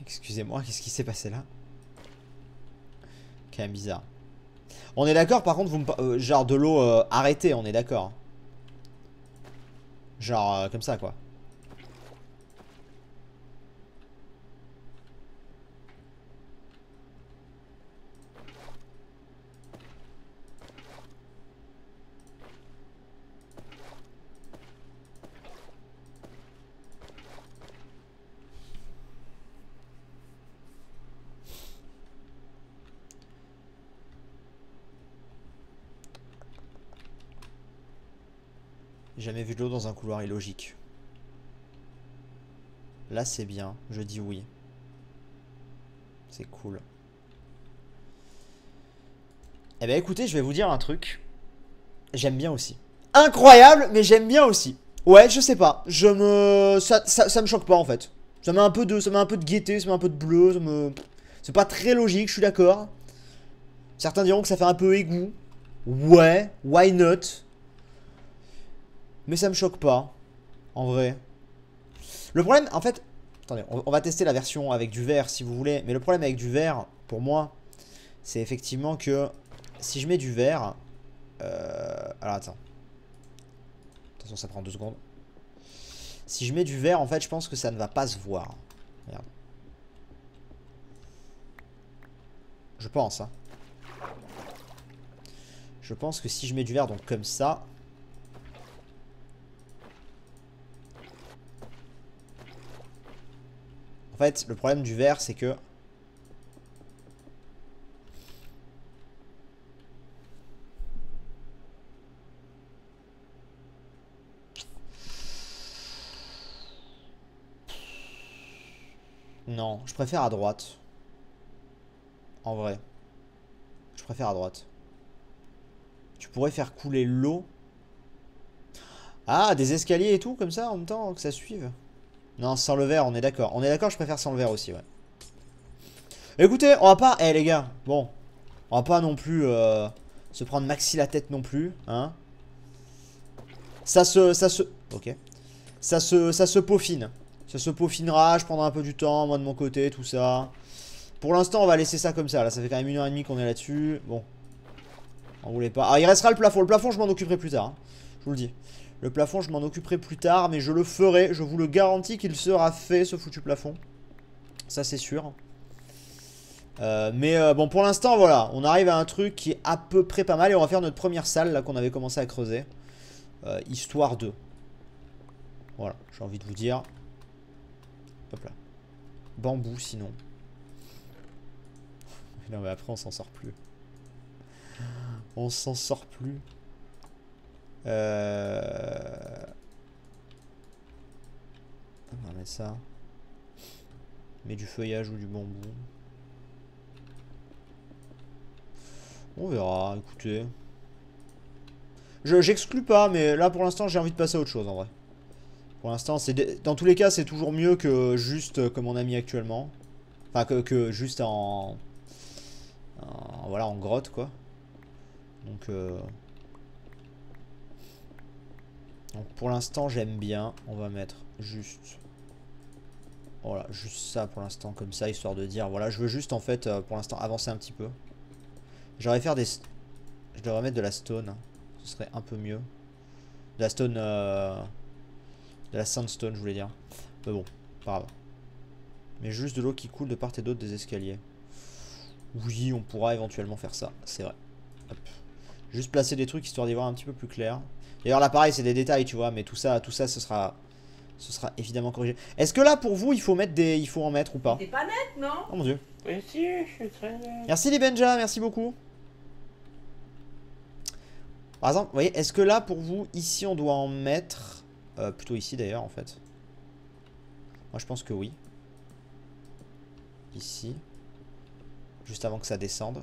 Excusez-moi, qu'est-ce qui s'est passé là? Quand même bizarre. On est d'accord, par contre, vous me... genre de l'eau arrêtée, on est d'accord. Genre comme ça, quoi. J'ai jamais vu de l'eau dans un couloir illogique. Là, c'est bien. Je dis oui. C'est cool. Eh ben écoutez, je vais vous dire un truc. J'aime bien aussi. Incroyable, mais j'aime bien aussi. Ouais, je sais pas. Ça me choque pas en fait. Ça met un peu de gaieté, ça met un peu de bleu. C'est pas très logique, je suis d'accord. Certains diront que ça fait un peu égout. Ouais, why not? Mais ça me choque pas, en vrai. Le problème, en fait... Attendez, on va tester la version avec du vert si vous voulez. Mais le problème avec du vert, pour moi, c'est effectivement que si je mets du vert... alors attends. Attention, ça prend 2 secondes. Si je mets du vert, en fait, je pense que ça ne va pas se voir. Regarde. Je pense, hein. Je pense que si je mets du vert, donc comme ça... En fait, le problème du vert, c'est que... Non, je préfère à droite. En vrai. Je préfère à droite. Tu pourrais faire couler l'eau. Ah, des escaliers et tout, comme ça, en même temps, que ça suive. Non, sans le vert, on est d'accord. On est d'accord, je préfère sans le vert aussi, ouais. Écoutez, on va pas... Eh, les gars, bon. On va pas non plus se prendre maxi la tête non plus, hein. Ça se... Ok. Ça se peaufine. Ça se peaufinera, je prendrai un peu du temps, moi de mon côté, tout ça. Pour l'instant, on va laisser ça comme ça. Là, ça fait quand même 1h30 qu'on est là-dessus. Bon. On voulait pas... Ah, il restera le plafond. Le plafond, je m'en occuperai plus tard, hein. Je vous le dis. Le plafond, je m'en occuperai plus tard, mais je le ferai. Je vous le garantis qu'il sera fait, ce foutu plafond. Ça, c'est sûr. Bon, pour l'instant, voilà. On arrive à un truc qui est à peu près pas mal. Et on va faire notre première salle, là, qu'on avait commencé à creuser. Histoire de... Voilà, j'ai envie de vous dire. Hop là. Bambou, sinon. Non, mais après, on s'en sort plus. On s'en sort plus. On va mettre ça. Mais du feuillage ou du bambou. On verra, écoutez. J'exclus pas, mais là pour l'instant j'ai envie de passer à autre chose en vrai. Pour l'instant, dans tous les cas, c'est toujours mieux que juste comme on a mis actuellement. Enfin, que juste voilà, en grotte quoi. Donc pour l'instant j'aime bien. On va mettre juste... Voilà, juste ça pour l'instant comme ça, histoire de dire... Voilà, je veux juste en fait pour l'instant avancer un petit peu. J'aurais faire des... Je devrais mettre de la stone. Ce serait un peu mieux. De la stone... De la sandstone je voulais dire. Mais bon, pas grave. Mais juste de l'eau qui coule de part et d'autre des escaliers. Oui, on pourra éventuellement faire ça, c'est vrai. Hop. Juste placer des trucs histoire d'y voir un petit peu plus clair. D'ailleurs là pareil c'est des détails tu vois, mais tout ça ce sera évidemment corrigé. Est-ce que là pour vous il faut en mettre ou pas? T'es pas net, non? Oh mon dieu. Oui, si, je suis très net. Merci les Benja, merci beaucoup. Par exemple, vous voyez, est-ce que là pour vous, ici on doit en mettre plutôt ici d'ailleurs en fait. Moi je pense que oui. Ici. Juste avant que ça descende.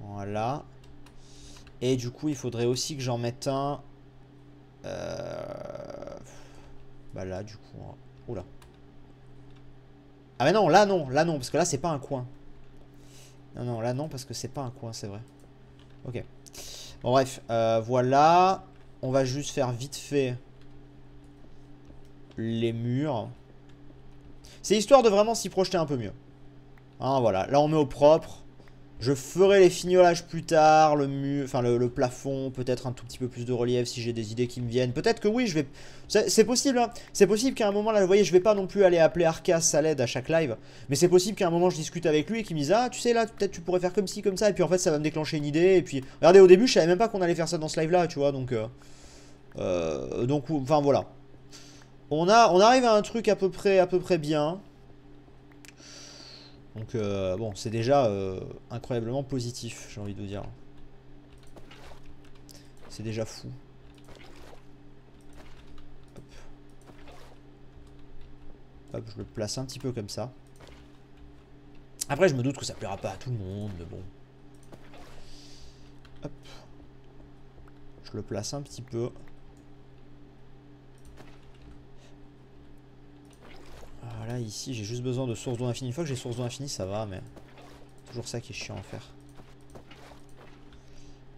Voilà. Et du coup il faudrait aussi que j'en mette un bah là du coup hein. Oula. Ah mais non là non parce que là c'est pas un coin. Non là non parce que c'est pas un coin, c'est vrai. Ok. Bon bref, voilà. On va juste faire vite fait les murs. C'est histoire de vraiment s'y projeter un peu mieux. Hein, voilà, là on met au propre. Je ferai les fignolages plus tard, le mur, enfin le plafond, peut-être un tout petit peu plus de relief si j'ai des idées qui me viennent. Peut-être que oui, je vais... C'est possible, hein. C'est possible qu'à un moment, là, vous voyez, je vais pas non plus aller appeler Arcas à l'aide à chaque live. Mais c'est possible qu'à un moment, je discute avec lui et qu'il me dise, ah, tu sais, là, peut-être tu pourrais faire comme ci, comme ça. Et puis en fait, ça va me déclencher une idée. Et puis, regardez, au début, je savais même pas qu'on allait faire ça dans ce live-là, tu vois. Donc, enfin, voilà. On arrive à un truc à peu près bien. Donc bon, c'est déjà incroyablement positif, j'ai envie de vous dire. C'est déjà fou. Hop. Hop, je le place un petit peu comme ça. Après, je me doute que ça plaira pas à tout le monde, mais bon. Hop. Je le place un petit peu. Voilà, ici j'ai juste besoin de source d'eau infinie. Une fois que j'ai source d'eau infinie, ça va, mais toujours ça qui est chiant à faire.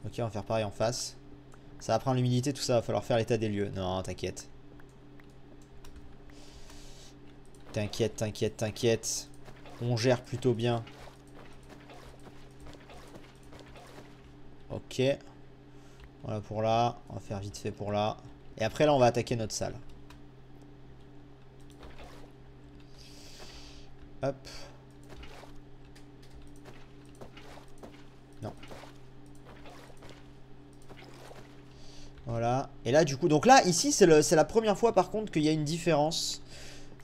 Ok, on va faire pareil en face. Ça va prendre l'humidité, tout ça, va falloir faire l'état des lieux. Non, t'inquiète. T'inquiète, t'inquiète, t'inquiète. On gère plutôt bien. Ok. Voilà pour là. On va faire vite fait pour là. Et après là, on va attaquer notre salle. Hop. Non. Voilà. Et là, du coup, donc là, ici, c'est la première fois par contre qu'il y a une différence.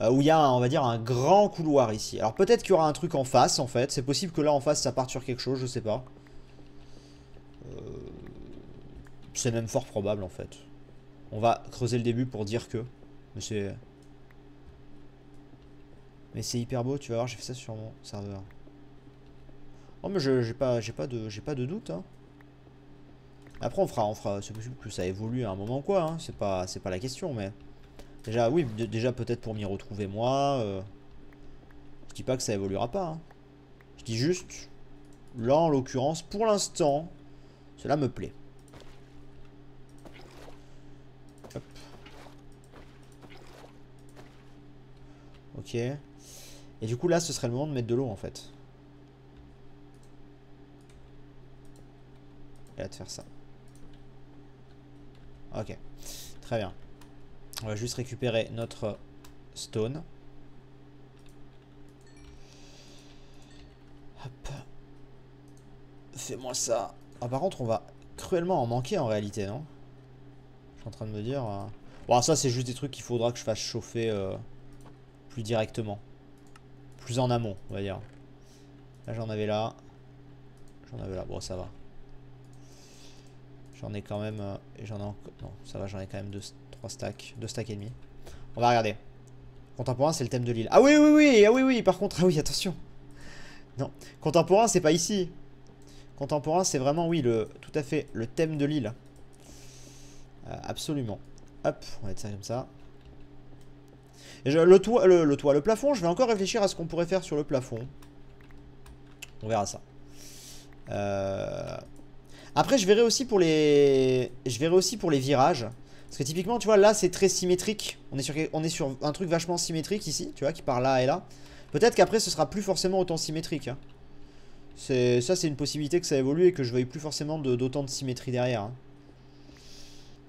Où il y a, on va dire, un grand couloir ici. Alors peut-être qu'il y aura un truc en face, en fait. C'est possible que là, en face, ça parte sur quelque chose, je sais pas. C'est même fort probable, en fait. On va creuser le début pour dire que. Mais c'est hyper beau, tu vas voir, j'ai fait ça sur mon serveur. Oh, mais j'ai pas de doute, hein. Après, on fera. C'est possible que ça évolue à un moment, quoi. Hein. C'est pas la question, mais. Déjà, oui, déjà peut-être pour m'y retrouver moi. Je dis pas que ça évoluera pas. Hein. Je dis juste, là en l'occurrence, pour l'instant, cela me plaît. Hop. Ok. Et du coup là, ce serait le moment de mettre de l'eau en fait. Et là de faire ça. Ok. Très bien. On va juste récupérer notre stone. Hop. Fais-moi ça. Ah, par contre, on va cruellement en manquer en réalité, non? Je suis en train de me dire... Bon, ça, c'est juste des trucs qu'il faudra que je fasse chauffer plus directement. Plus en amont, on va dire. Là, j'en avais là. J'en avais là. Bon, ça va. J'en ai quand même... j'en ai encore... Non, ça va, j'en ai quand même 3 stacks. 2 stacks et demi. On va regarder. Contemporain, c'est le thème de l'île. Ah oui, oui, oui. Ah oui, oui. Par contre, ah oui, attention. Non. Contemporain, c'est pas ici. Contemporain, c'est vraiment, oui, tout à fait, le thème de l'île. Absolument. Hop, on va mettre ça comme ça. Et le plafond, je vais encore réfléchir à ce qu'on pourrait faire sur le plafond. On verra ça. Après, je verrai aussi pour les virages. Parce que typiquement, tu vois, là, c'est très symétrique. On est sur un truc vachement symétrique ici, tu vois, qui part là et là. Peut-être qu'après, ce sera plus forcément autant symétrique. Hein. Ça, c'est une possibilité que ça évolue et que je veuille plus forcément d'autant de symétrie derrière. Hein.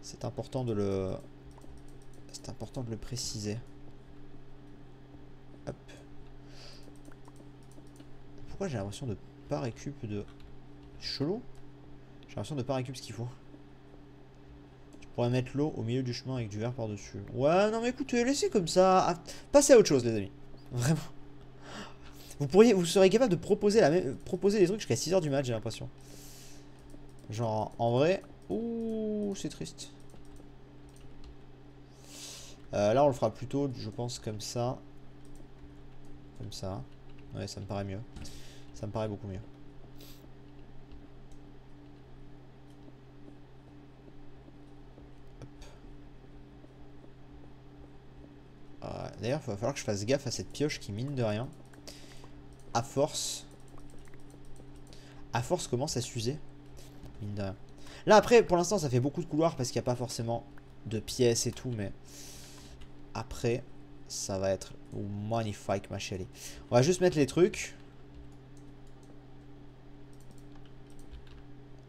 C'est important de le préciser. Hop. Pourquoi j'ai l'impression de pas récup de... Chelou. J'ai l'impression de pas récup ce qu'il faut. Je pourrais mettre l'eau au milieu du chemin avec du verre par-dessus. Ouais, non mais écoutez, laissez comme ça. Ah, passez à autre chose, les amis. Vraiment. Vous serez capable de proposer des trucs jusqu'à 6 h du mat, j'ai l'impression. Genre, en vrai... Ouh, c'est triste. Là, on le fera plutôt, je pense, comme ça. Comme ça. Ouais, ça me paraît mieux. Ça me paraît beaucoup mieux. D'ailleurs, il va falloir que je fasse gaffe à cette pioche qui, mine de rien, à force commence à s'user. Mine de rien. Là, après, pour l'instant, ça fait beaucoup de couloirs parce qu'il n'y a pas forcément de pièces et tout, mais après, ça va être magnifique, ma chérie. On va juste mettre les trucs.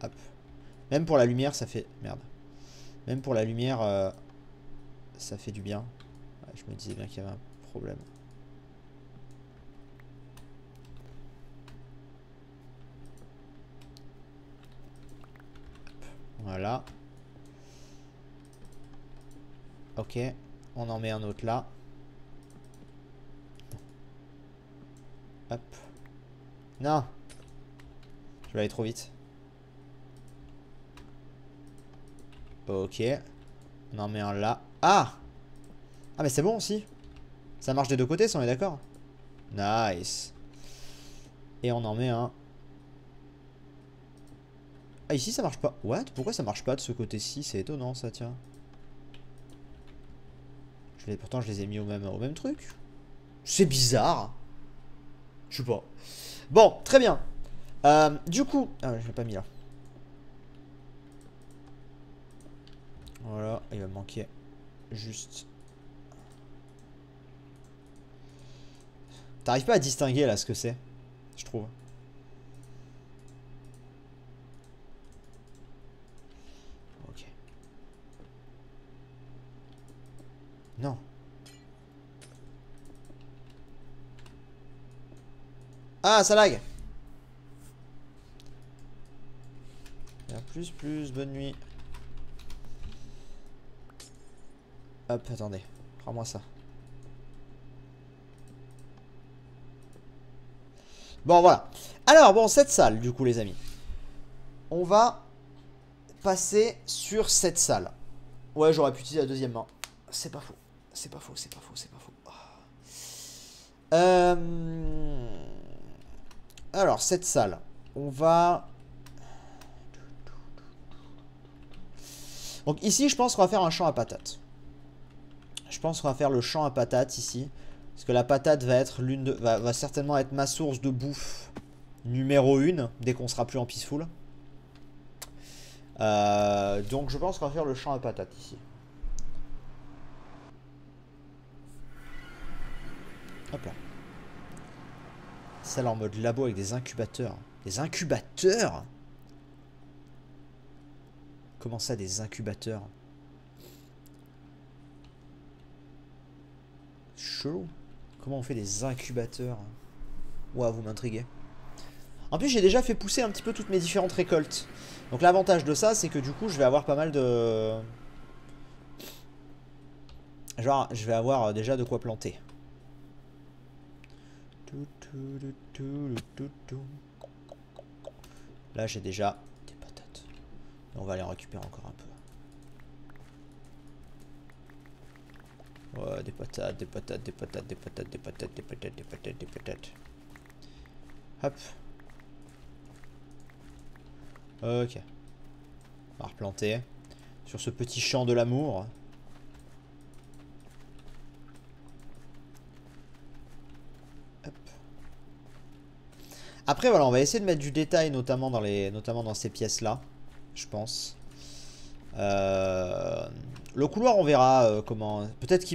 Hop. Même pour la lumière, ça fait... Merde. Même pour la lumière, ça fait du bien. Ouais, je me disais bien qu'il y avait un problème. Voilà. Ok. On en met un autre là. Hop. Non. Je vais aller trop vite. Ok. On en met un là. Ah! Ah mais c'est bon aussi. Ça marche des deux côtés, ça on est d'accord. Nice. Et on en met un. Ah ici ça marche pas. What? Pourquoi ça marche pas de ce côté-ci? C'est étonnant ça, tiens. Pourtant je les ai mis au même truc. C'est bizarre. Je sais pas. Bon, très bien. Du coup... Ah je l'ai pas mis là. manquait juste. T'arrives pas à distinguer là ce que c'est, je trouve. Ok. Non. Ah, ça lag. Plus, bonne nuit. Hop, attendez. Prends-moi ça. Bon, voilà. Alors, bon, cette salle, du coup, les amis. On va passer sur cette salle. Ouais, j'aurais pu utiliser la deuxième main. C'est pas faux. C'est pas faux, c'est pas faux, c'est pas faux. Alors, cette salle. On va... Donc ici, je pense qu'on va faire un champ à patates. Je pense qu'on va faire le champ à patates ici. Parce que la patate va être va certainement être ma source de bouffe numéro 1 dès qu'on sera plus en peaceful. Donc je pense qu'on va faire le champ à patates ici. Hop là. Celle en mode labo avec des incubateurs. Des incubateurs? Comment ça, des incubateurs? Chelou. Comment on fait des incubateurs? Ouah, vous m'intriguez. En plus, j'ai déjà fait pousser un petit peu toutes mes différentes récoltes. Donc l'avantage de ça, c'est que du coup, je vais avoir pas mal de... Genre, je vais avoir déjà de quoi planter. Là, j'ai déjà des patates. On va aller en récupérer encore un peu. Ouais, des patates, des patates, des patates, des patates, des patates, des patates, des patates, des patates. Hop. Ok. On va replanter sur ce petit champ de l'amour. Hop. Après voilà, on va essayer de mettre du détail notamment dans ces pièces là, je pense. Le couloir, on verra comment. Peut-être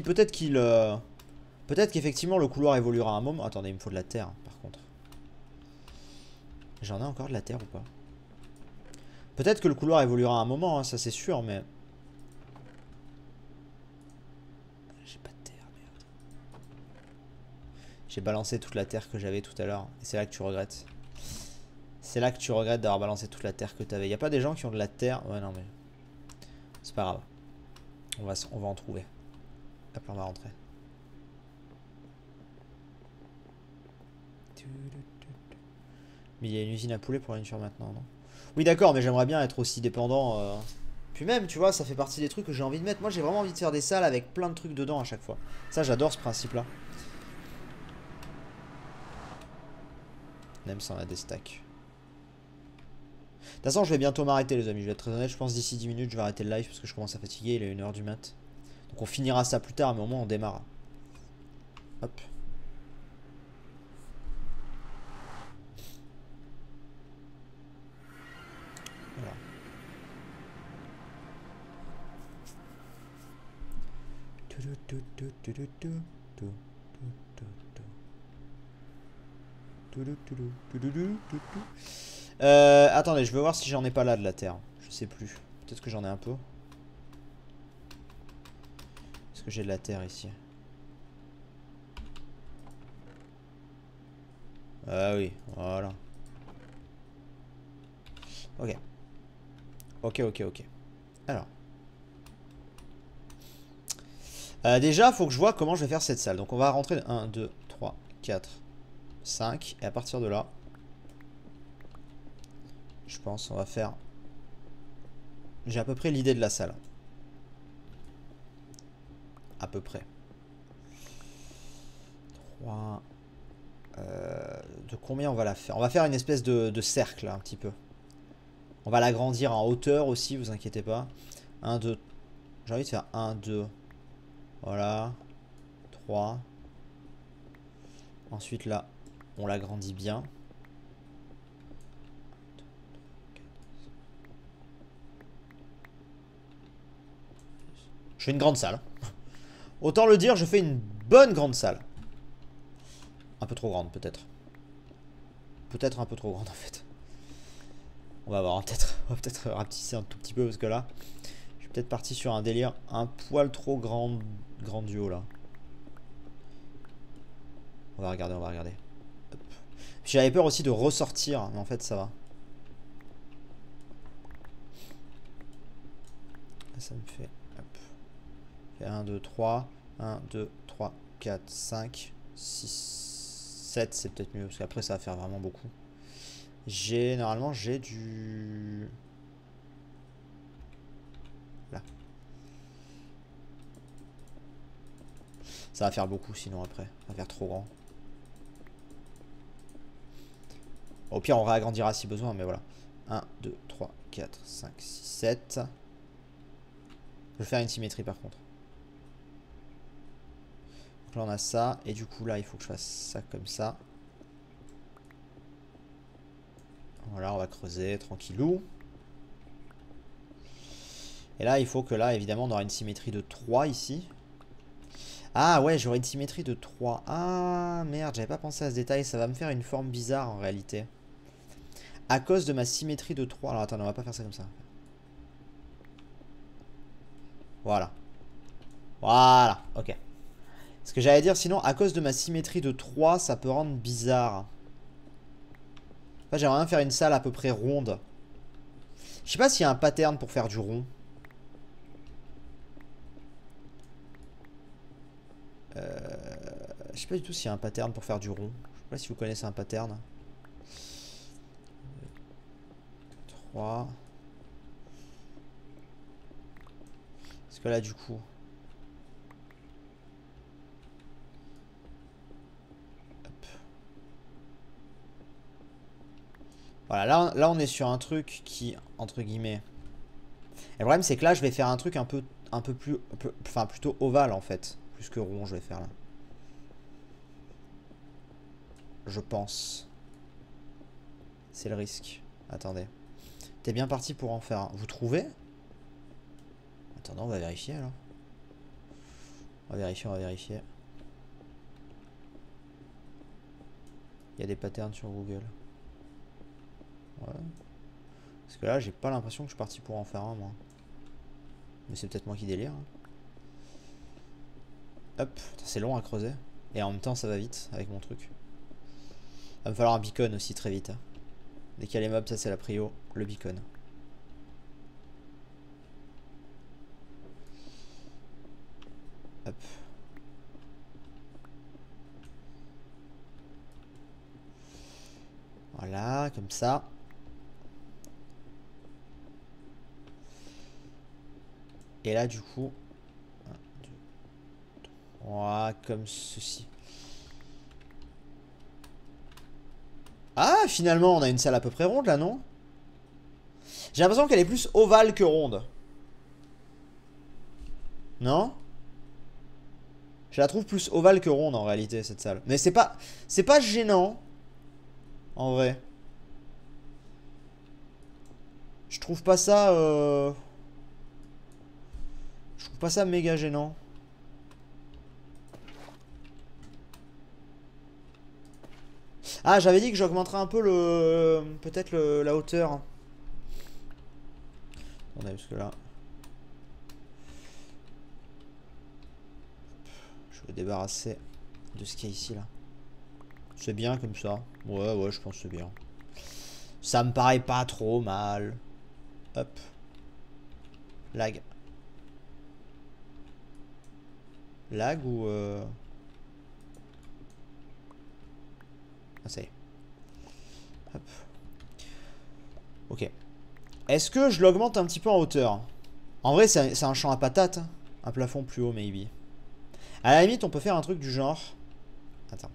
qu'effectivement le couloir évoluera à un moment. Attendez, il me faut de la terre par contre. J'en ai encore de la terre ou pas? Peut-être que le couloir évoluera à un moment, hein, ça c'est sûr, mais... J'ai pas de terre, merde. J'ai balancé toute la terre que j'avais tout à l'heure. Et c'est là que tu regrettes. C'est là que tu regrettes d'avoir balancé toute la terre que t'avais. Y a pas des gens qui ont de la terre? Ouais, non, mais... C'est pas grave. On va en trouver. Hop, on va rentrer. Mais il y a une usine à poulet pour une sur maintenant, non? Oui, d'accord, mais j'aimerais bien être aussi dépendant. Puis même, tu vois, ça fait partie des trucs que j'ai envie de mettre. Moi, j'ai vraiment envie de faire des salles avec plein de trucs dedans à chaque fois. Ça, j'adore ce principe-là. Même ça, on a des stacks. De toute façon, je vais bientôt m'arrêter, les amis. Je vais être très honnête. Je pense d'ici 10 minutes, je vais arrêter le live parce que je commence à fatiguer. Il est 1h du mat. Donc, on finira ça plus tard, mais au moins, on démarre. Hop. Voilà. Attendez, je veux voir si j'en ai pas là de la terre. Je sais plus. Peut-être que j'en ai un peu. Est-ce que j'ai de la terre ici? Ah oui, voilà. Ok. Ok. Alors. Déjà, faut que je vois comment je vais faire cette salle. Donc on va rentrer 1, 2, 3, 4, 5. Et à partir de là, je pense on va faire... J'ai à peu près l'idée de la salle. À peu près. 3... de combien on va la faire? On va faire une espèce de cercle, un petit peu. On va l'agrandir en hauteur aussi, vous inquiétez pas. 1, 2... J'ai envie de faire 1, 2... Voilà. 3. Ensuite là, on l'agrandit bien. fais une grande salle. Autant le dire, je fais une bonne grande salle. Un peu trop grande, peut-être. Peut-être un peu trop grande, en fait. On va voir, peut-être. On va peut-être rapetisser un tout petit peu, parce que là, je suis peut-être parti sur un délire un poil trop grandios, là. On va regarder, on va regarder. J'avais peur aussi de ressortir, mais en fait, ça va. Ça me fait... Hop. 1, 2, 3. 1, 2, 3, 4, 5, 6, 7. C'est peut-être mieux, parce qu'après, ça va faire vraiment beaucoup. Normalement, j'ai du... Là. Ça va faire beaucoup, sinon, après. Ça va faire trop grand. Au pire, on réagrandira si besoin, mais voilà. 1, 2, 3, 4, 5, 6, 7. Je vais faire une symétrie par contre. Donc là, on a ça. Et du coup, là, il faut que je fasse ça comme ça. Voilà, on va creuser tranquillou. Et là, il faut que là, évidemment, on aura une symétrie de 3 ici. Ah ouais, j'aurai une symétrie de 3. Ah merde, j'avais pas pensé à ce détail. Ça va me faire une forme bizarre en réalité. À cause de ma symétrie de 3. Alors attends, on va pas faire ça comme ça. Voilà. Voilà, ok. Ce que j'allais dire, sinon, à cause de ma symétrie de 3, ça peut rendre bizarre. Enfin, j'aimerais bien faire une salle à peu près ronde. Je sais pas s'il y a un pattern pour faire du rond. Je sais pas du tout s'il y a un pattern pour faire du rond. Je sais pas si vous connaissez un pattern. 3. Parce que là, du coup... Hop. Voilà, là, on est sur un truc qui, entre guillemets... Et le problème, c'est que là, je vais faire un truc un peu plus... Enfin, plutôt ovale, en fait. Plus que rond, je vais faire là. Je pense. C'est le risque. Attendez. T'es bien parti pour en faire un. Vous trouvez? Attendez, on va vérifier alors. On va vérifier, on va vérifier. Il y a des patterns sur Google. Ouais. Parce que là, j'ai pas l'impression que je suis parti pour en faire un, moi. Mais c'est peut-être moi qui délire. Hop, c'est long à creuser. Et en même temps, ça va vite avec mon truc. Il va me falloir un beacon aussi très vite. Dès qu'il y a les mobs, ça c'est la prio, le beacon. Hop. Voilà, comme ça. Et là, du coup... 1, 2, 3, comme ceci. Ah, finalement, on a une salle à peu près ronde, là, non? J'ai l'impression qu'elle est plus ovale que ronde. Non? Je la trouve plus ovale que ronde, en réalité, cette salle. Mais c'est pas gênant. En vrai. Je trouve pas ça... Je trouve pas ça méga gênant. Ah, j'avais dit que j'augmenterais un peu le... Peut-être la hauteur. On a parce que là... Je vais débarrasser de ce qu'il y a ici, là. C'est bien comme ça. Ouais, ouais, je pense que c'est bien. Ça me paraît pas trop mal. Hop. Lag. Lag ou... Ah, ça y est. Hop. Ok. Est-ce que je l'augmente un petit peu en hauteur? En vrai, c'est un champ à patates. Un plafond plus haut, maybe. À la limite, on peut faire un truc du genre... Attends.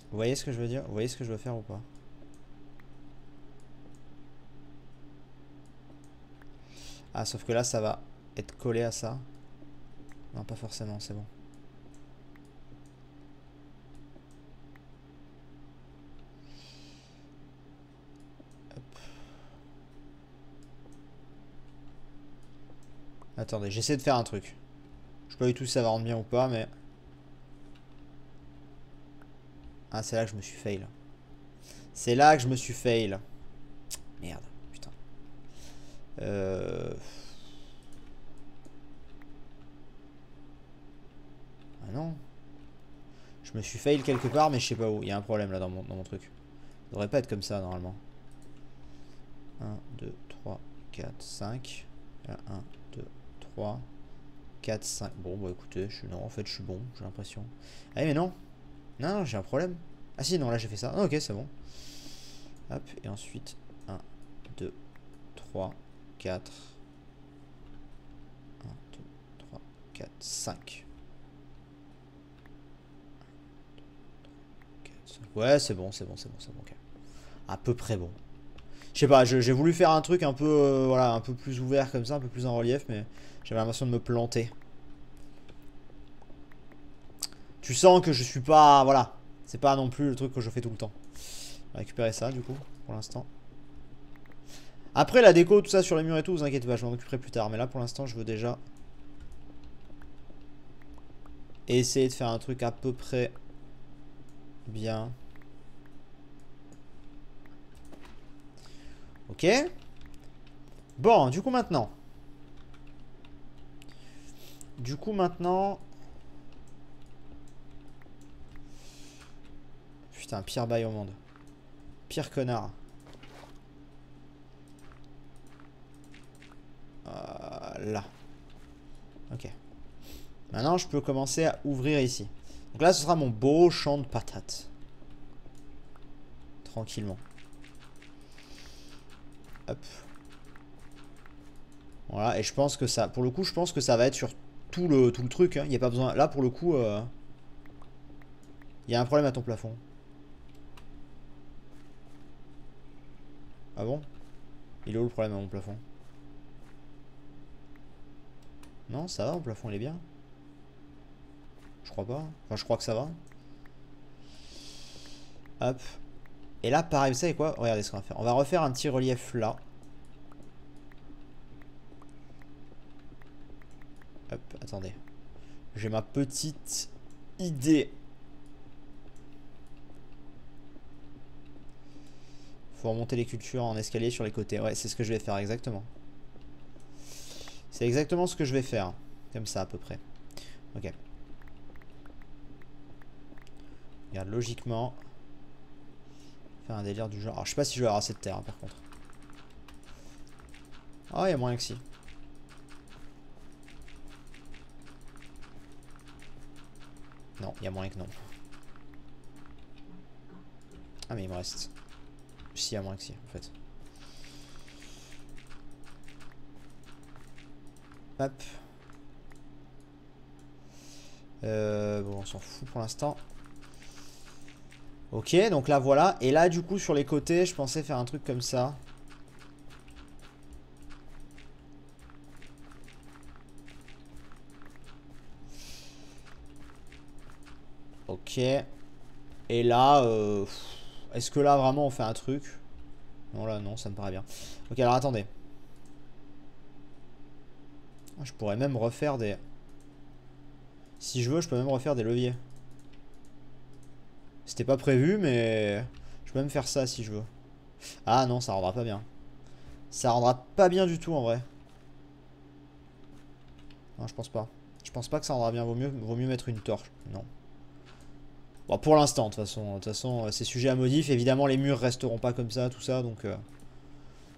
Vous voyez ce que je veux dire? Vous voyez ce que je veux faire ou pas? Ah, sauf que là, ça va être collé à ça. Non, pas forcément, c'est bon. Hop. Attendez, j'essaie de faire un truc. Je sais pas du tout si ça va rendre bien ou pas, mais... Ah, c'est là que je me suis fail. C'est là que je me suis fail. Merde, putain. Ah non. Je me suis fail quelque part, mais je sais pas où. Il y a un problème là dans mon truc. Ça devrait pas être comme ça normalement. 1, 2, 3, 4, 5. 1, 2, 3, 4, 5. Bon, bah écoutez, non, en fait, je suis bon, j'ai l'impression. Ah, mais non. Non, non, j'ai un problème. Ah si, non, là j'ai fait ça. Ah, ok, c'est bon. Hop, et ensuite 1, 2, 3, 4. 1, 2, 3, 4, 5. Ouais, c'est bon, c'est bon, c'est bon, c'est bon. Okay. À peu près bon. Je sais pas, j'ai voulu faire un truc un peu, voilà, un peu plus ouvert comme ça, un peu plus en relief, mais j'avais l'impression de me planter. Tu sens que je suis pas, voilà, c'est pas non plus le truc que je fais tout le temps. On va récupérer ça du coup, pour l'instant. Après la déco, tout ça sur les murs et tout, vous inquiétez pas, je m'en occuperai plus tard. Mais là pour l'instant, je veux déjà essayer de faire un truc à peu près bien. Ok. Bon, du coup maintenant. Putain, pire bail au monde. Pire connard. Là. Ok. Maintenant, je peux commencer à ouvrir ici. Donc là, ce sera mon beau champ de patates. Tranquillement. Hop. Voilà, et je pense que ça... Pour le coup, je pense que ça va être sur tout le truc. Il n'y a pas besoin... Là, pour le coup... Il y a un problème à ton plafond. Ah bon? Il est où le problème à mon plafond? Non, ça va, mon plafond, il est bien. Je crois pas. Enfin, je crois que ça va. Hop. Et là, pareil, vous savez quoi? Regardez ce qu'on va faire. On va refaire un petit relief là. Hop, attendez. J'ai ma petite idée. Faut remonter les cultures en escalier sur les côtés. Ouais, c'est ce que je vais faire exactement. C'est exactement ce que je vais faire. Comme ça à peu près. Ok. Regarde, logiquement. Faire un délire du genre. Alors je sais pas si je vais avoir assez de terre hein, par contre. Ah, il y a moyen que si. Non, il y a moyen que non. Ah mais il me reste. Si, il y a moyen que si en fait. Hop. Bon, on s'en fout pour l'instant. Ok, donc là voilà. Et là du coup sur les côtés, je pensais faire un truc comme ça. Ok. Et là, est-ce que là vraiment on fait un truc? Non là non, ça me paraît bien. Ok, alors attendez. Je pourrais même refaire des... Si je veux, je peux même refaire des leviers. C'était pas prévu, mais... Je peux même faire ça si je veux. Ah non, ça rendra pas bien. Ça rendra pas bien du tout en vrai. Non, je pense pas. Je pense pas que ça rendra bien. Vaut mieux mettre une torche. Non. Bon, pour l'instant, de toute façon, c'est sujet à modif. Évidemment, les murs resteront pas comme ça, tout ça. Donc,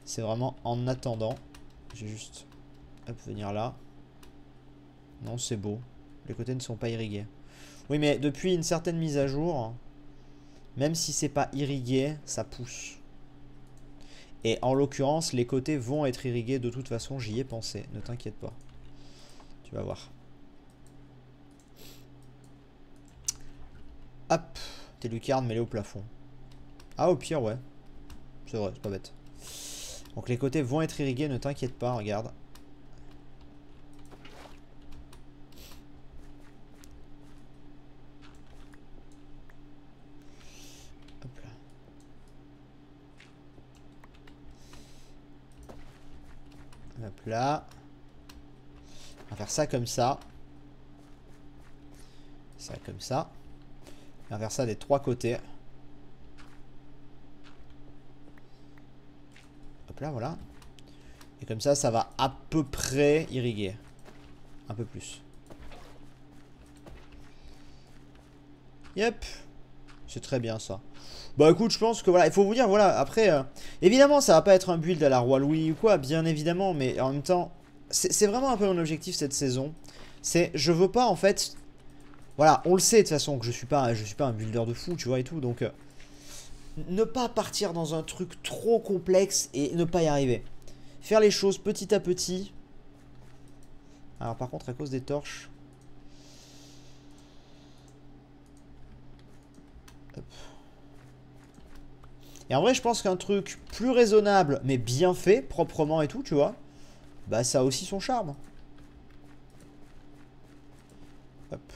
c'est vraiment en attendant. J'ai juste... Hop, venir là. Non, c'est beau. Les côtés ne sont pas irrigués. Oui, mais depuis une certaine mise à jour, même si c'est pas irrigué, ça pousse. Et en l'occurrence, les côtés vont être irrigués de toute façon. J'y ai pensé. Ne t'inquiète pas. Tu vas voir. Hop. Tes lucarnes, mets-les au plafond. Ah, au pire, ouais. C'est vrai, c'est pas bête. Donc les côtés vont être irrigués, ne t'inquiète pas, regarde. Hop là. Hop là. va faire ça comme ça. Ça comme ça. On va faire ça des 3 côtés. Hop là, voilà. Et comme ça va à peu près irriguer. Un peu plus. Yep. C'est très bien ça. Bah écoute, je pense que voilà, il faut vous dire, voilà, après, évidemment, ça va pas être un build à la Roi Louis ou quoi, bien évidemment, mais en même temps, c'est vraiment un peu mon objectif cette saison. C'est, je veux pas en fait, voilà, on le sait de toute façon que je suis pas un builder de fou, tu vois, et tout, donc, ne pas partir dans un truc trop complexe et ne pas y arriver. Faire les choses petit à petit. Alors par contre, à cause des torches... Hop. Et en vrai, je pense qu'un truc plus raisonnable, mais bien fait, proprement et tout, tu vois, bah ça a aussi son charme. Hop.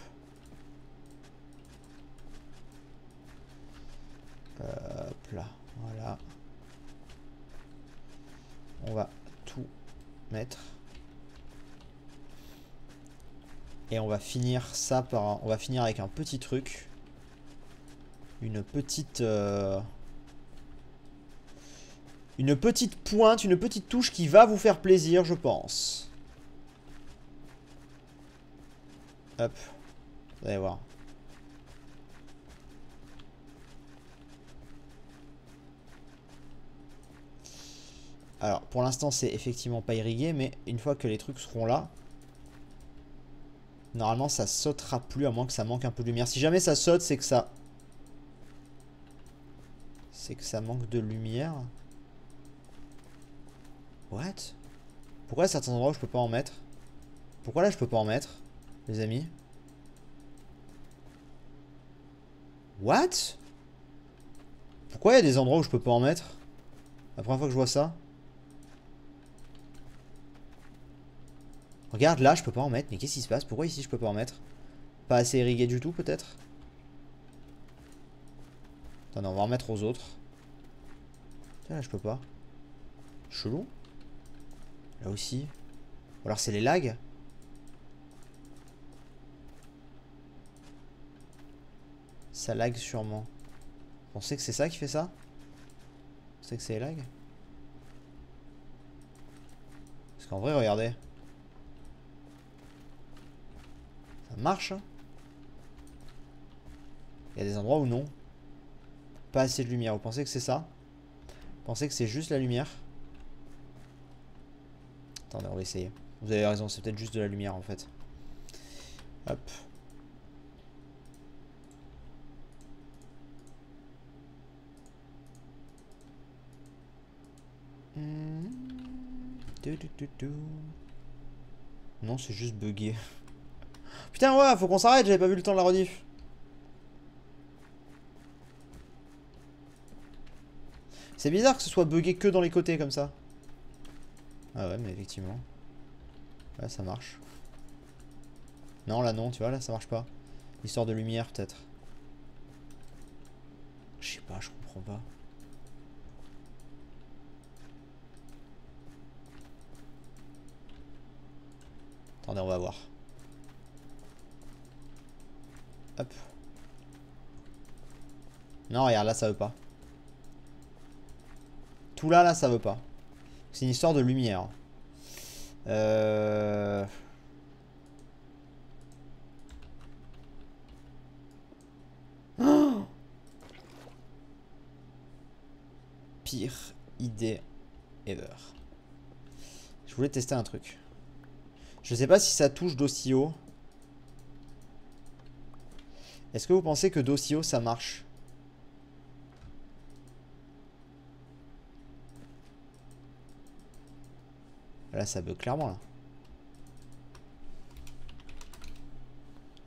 Hop là, voilà. On va tout mettre. Et on va finir ça par... On va finir avec un petit truc. Une petite pointe, une petite touche qui va vous faire plaisir, je pense. Hop. Vous allez voir. Alors, pour l'instant, c'est effectivement pas irrigué, mais une fois que les trucs seront là, normalement, ça sautera plus, à moins que ça manque un peu de lumière. Si jamais ça saute, c'est que ça... C'est que ça manque de lumière. What? Pourquoi à certains endroits où je peux pas en mettre? Pourquoi là je peux pas en mettre, les amis? What? Pourquoi il y a des endroits où je peux pas en mettre? La première fois que je vois ça. Regarde là, je peux pas en mettre. Mais qu'est-ce qui se passe? Pourquoi ici je peux pas en mettre? Pas assez irrigué du tout peut-être? Attendez, on va en mettre aux autres. Tiens, là je peux pas. Chelou. Là aussi. Ou alors c'est les lags. Ça lag sûrement. Vous pensez que c'est ça qui fait ça? Vous pensez que c'est les lags? Parce qu'en vrai, regardez. Ça marche, hein. Il y a des endroits où non. Pas assez de lumière. Vous pensez que c'est ça? Vous pensez que c'est juste la lumière? Attendez, on va essayer. Vous avez raison, c'est peut-être juste de la lumière en fait. Hop. Non, c'est juste bugué. Putain, ouais, faut qu'on s'arrête, j'avais pas vu le temps de la rediff. C'est bizarre que ce soit bugué que dans les côtés comme ça. Ah ouais, mais effectivement. Ouais, ça marche. Non, là non, tu vois, là ça marche pas. Histoire de lumière peut-être. Je sais pas, je comprends pas. Attendez, on va voir. Hop. Non, regarde, là ça veut pas. Tout là, ça veut pas. C'est une histoire de lumière. Oh, pire idée ever. Je voulais tester un truc. Je sais pas si ça touche d'aussi haut. Est-ce que vous pensez que d'aussi haut ça marche? Là ça bug clairement là.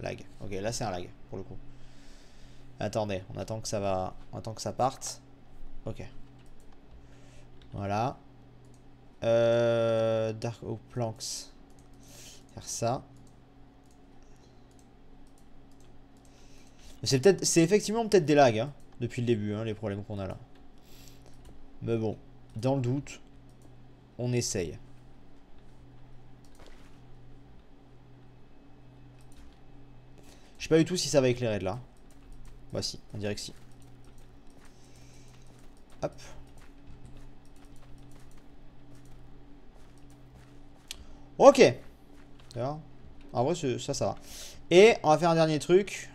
Lag. Ok, là c'est un lag pour le coup. Attendez, on attend que ça va. On attend que ça parte. Ok. Voilà. Dark Oak Planks. Faire ça. C'est peut-être. C'est effectivement peut-être des lags hein, depuis le début, hein, les problèmes qu'on a là. Mais bon, dans le doute, on essaye. sais pas du tout si ça va éclairer de là. Bah si, on dirait que si. Hop. Ok. En vrai, ça va. Et on va faire un dernier truc.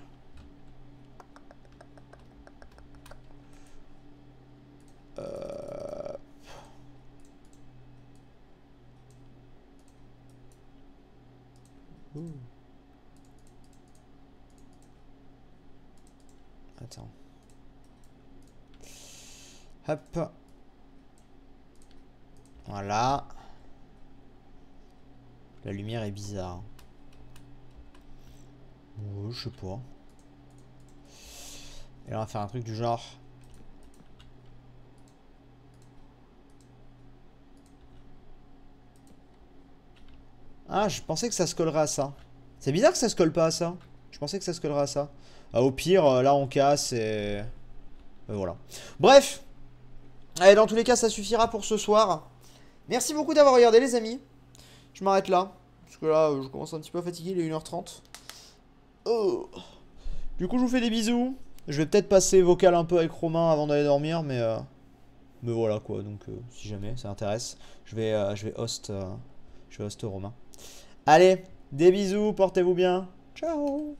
Attends. Hop. Voilà. La lumière est bizarre. Ouais, je sais pas. Et là, on va faire un truc du genre. Ah, je pensais que ça se collerait à ça. C'est bizarre que ça se colle pas à ça. Je pensais que ça se collerait à ça. Ah, au pire, là, on casse et voilà. Bref. Allez, dans tous les cas, ça suffira pour ce soir. Merci beaucoup d'avoir regardé, les amis. Je m'arrête là. Parce que là, je commence un petit peu à fatiguer, il est 1h30. Oh. Du coup, je vous fais des bisous. Je vais peut-être passer vocal un peu avec Romain avant d'aller dormir, mais voilà quoi. Donc, si jamais ça intéresse, je vais host Romain. Allez, des bisous, portez-vous bien. Ciao.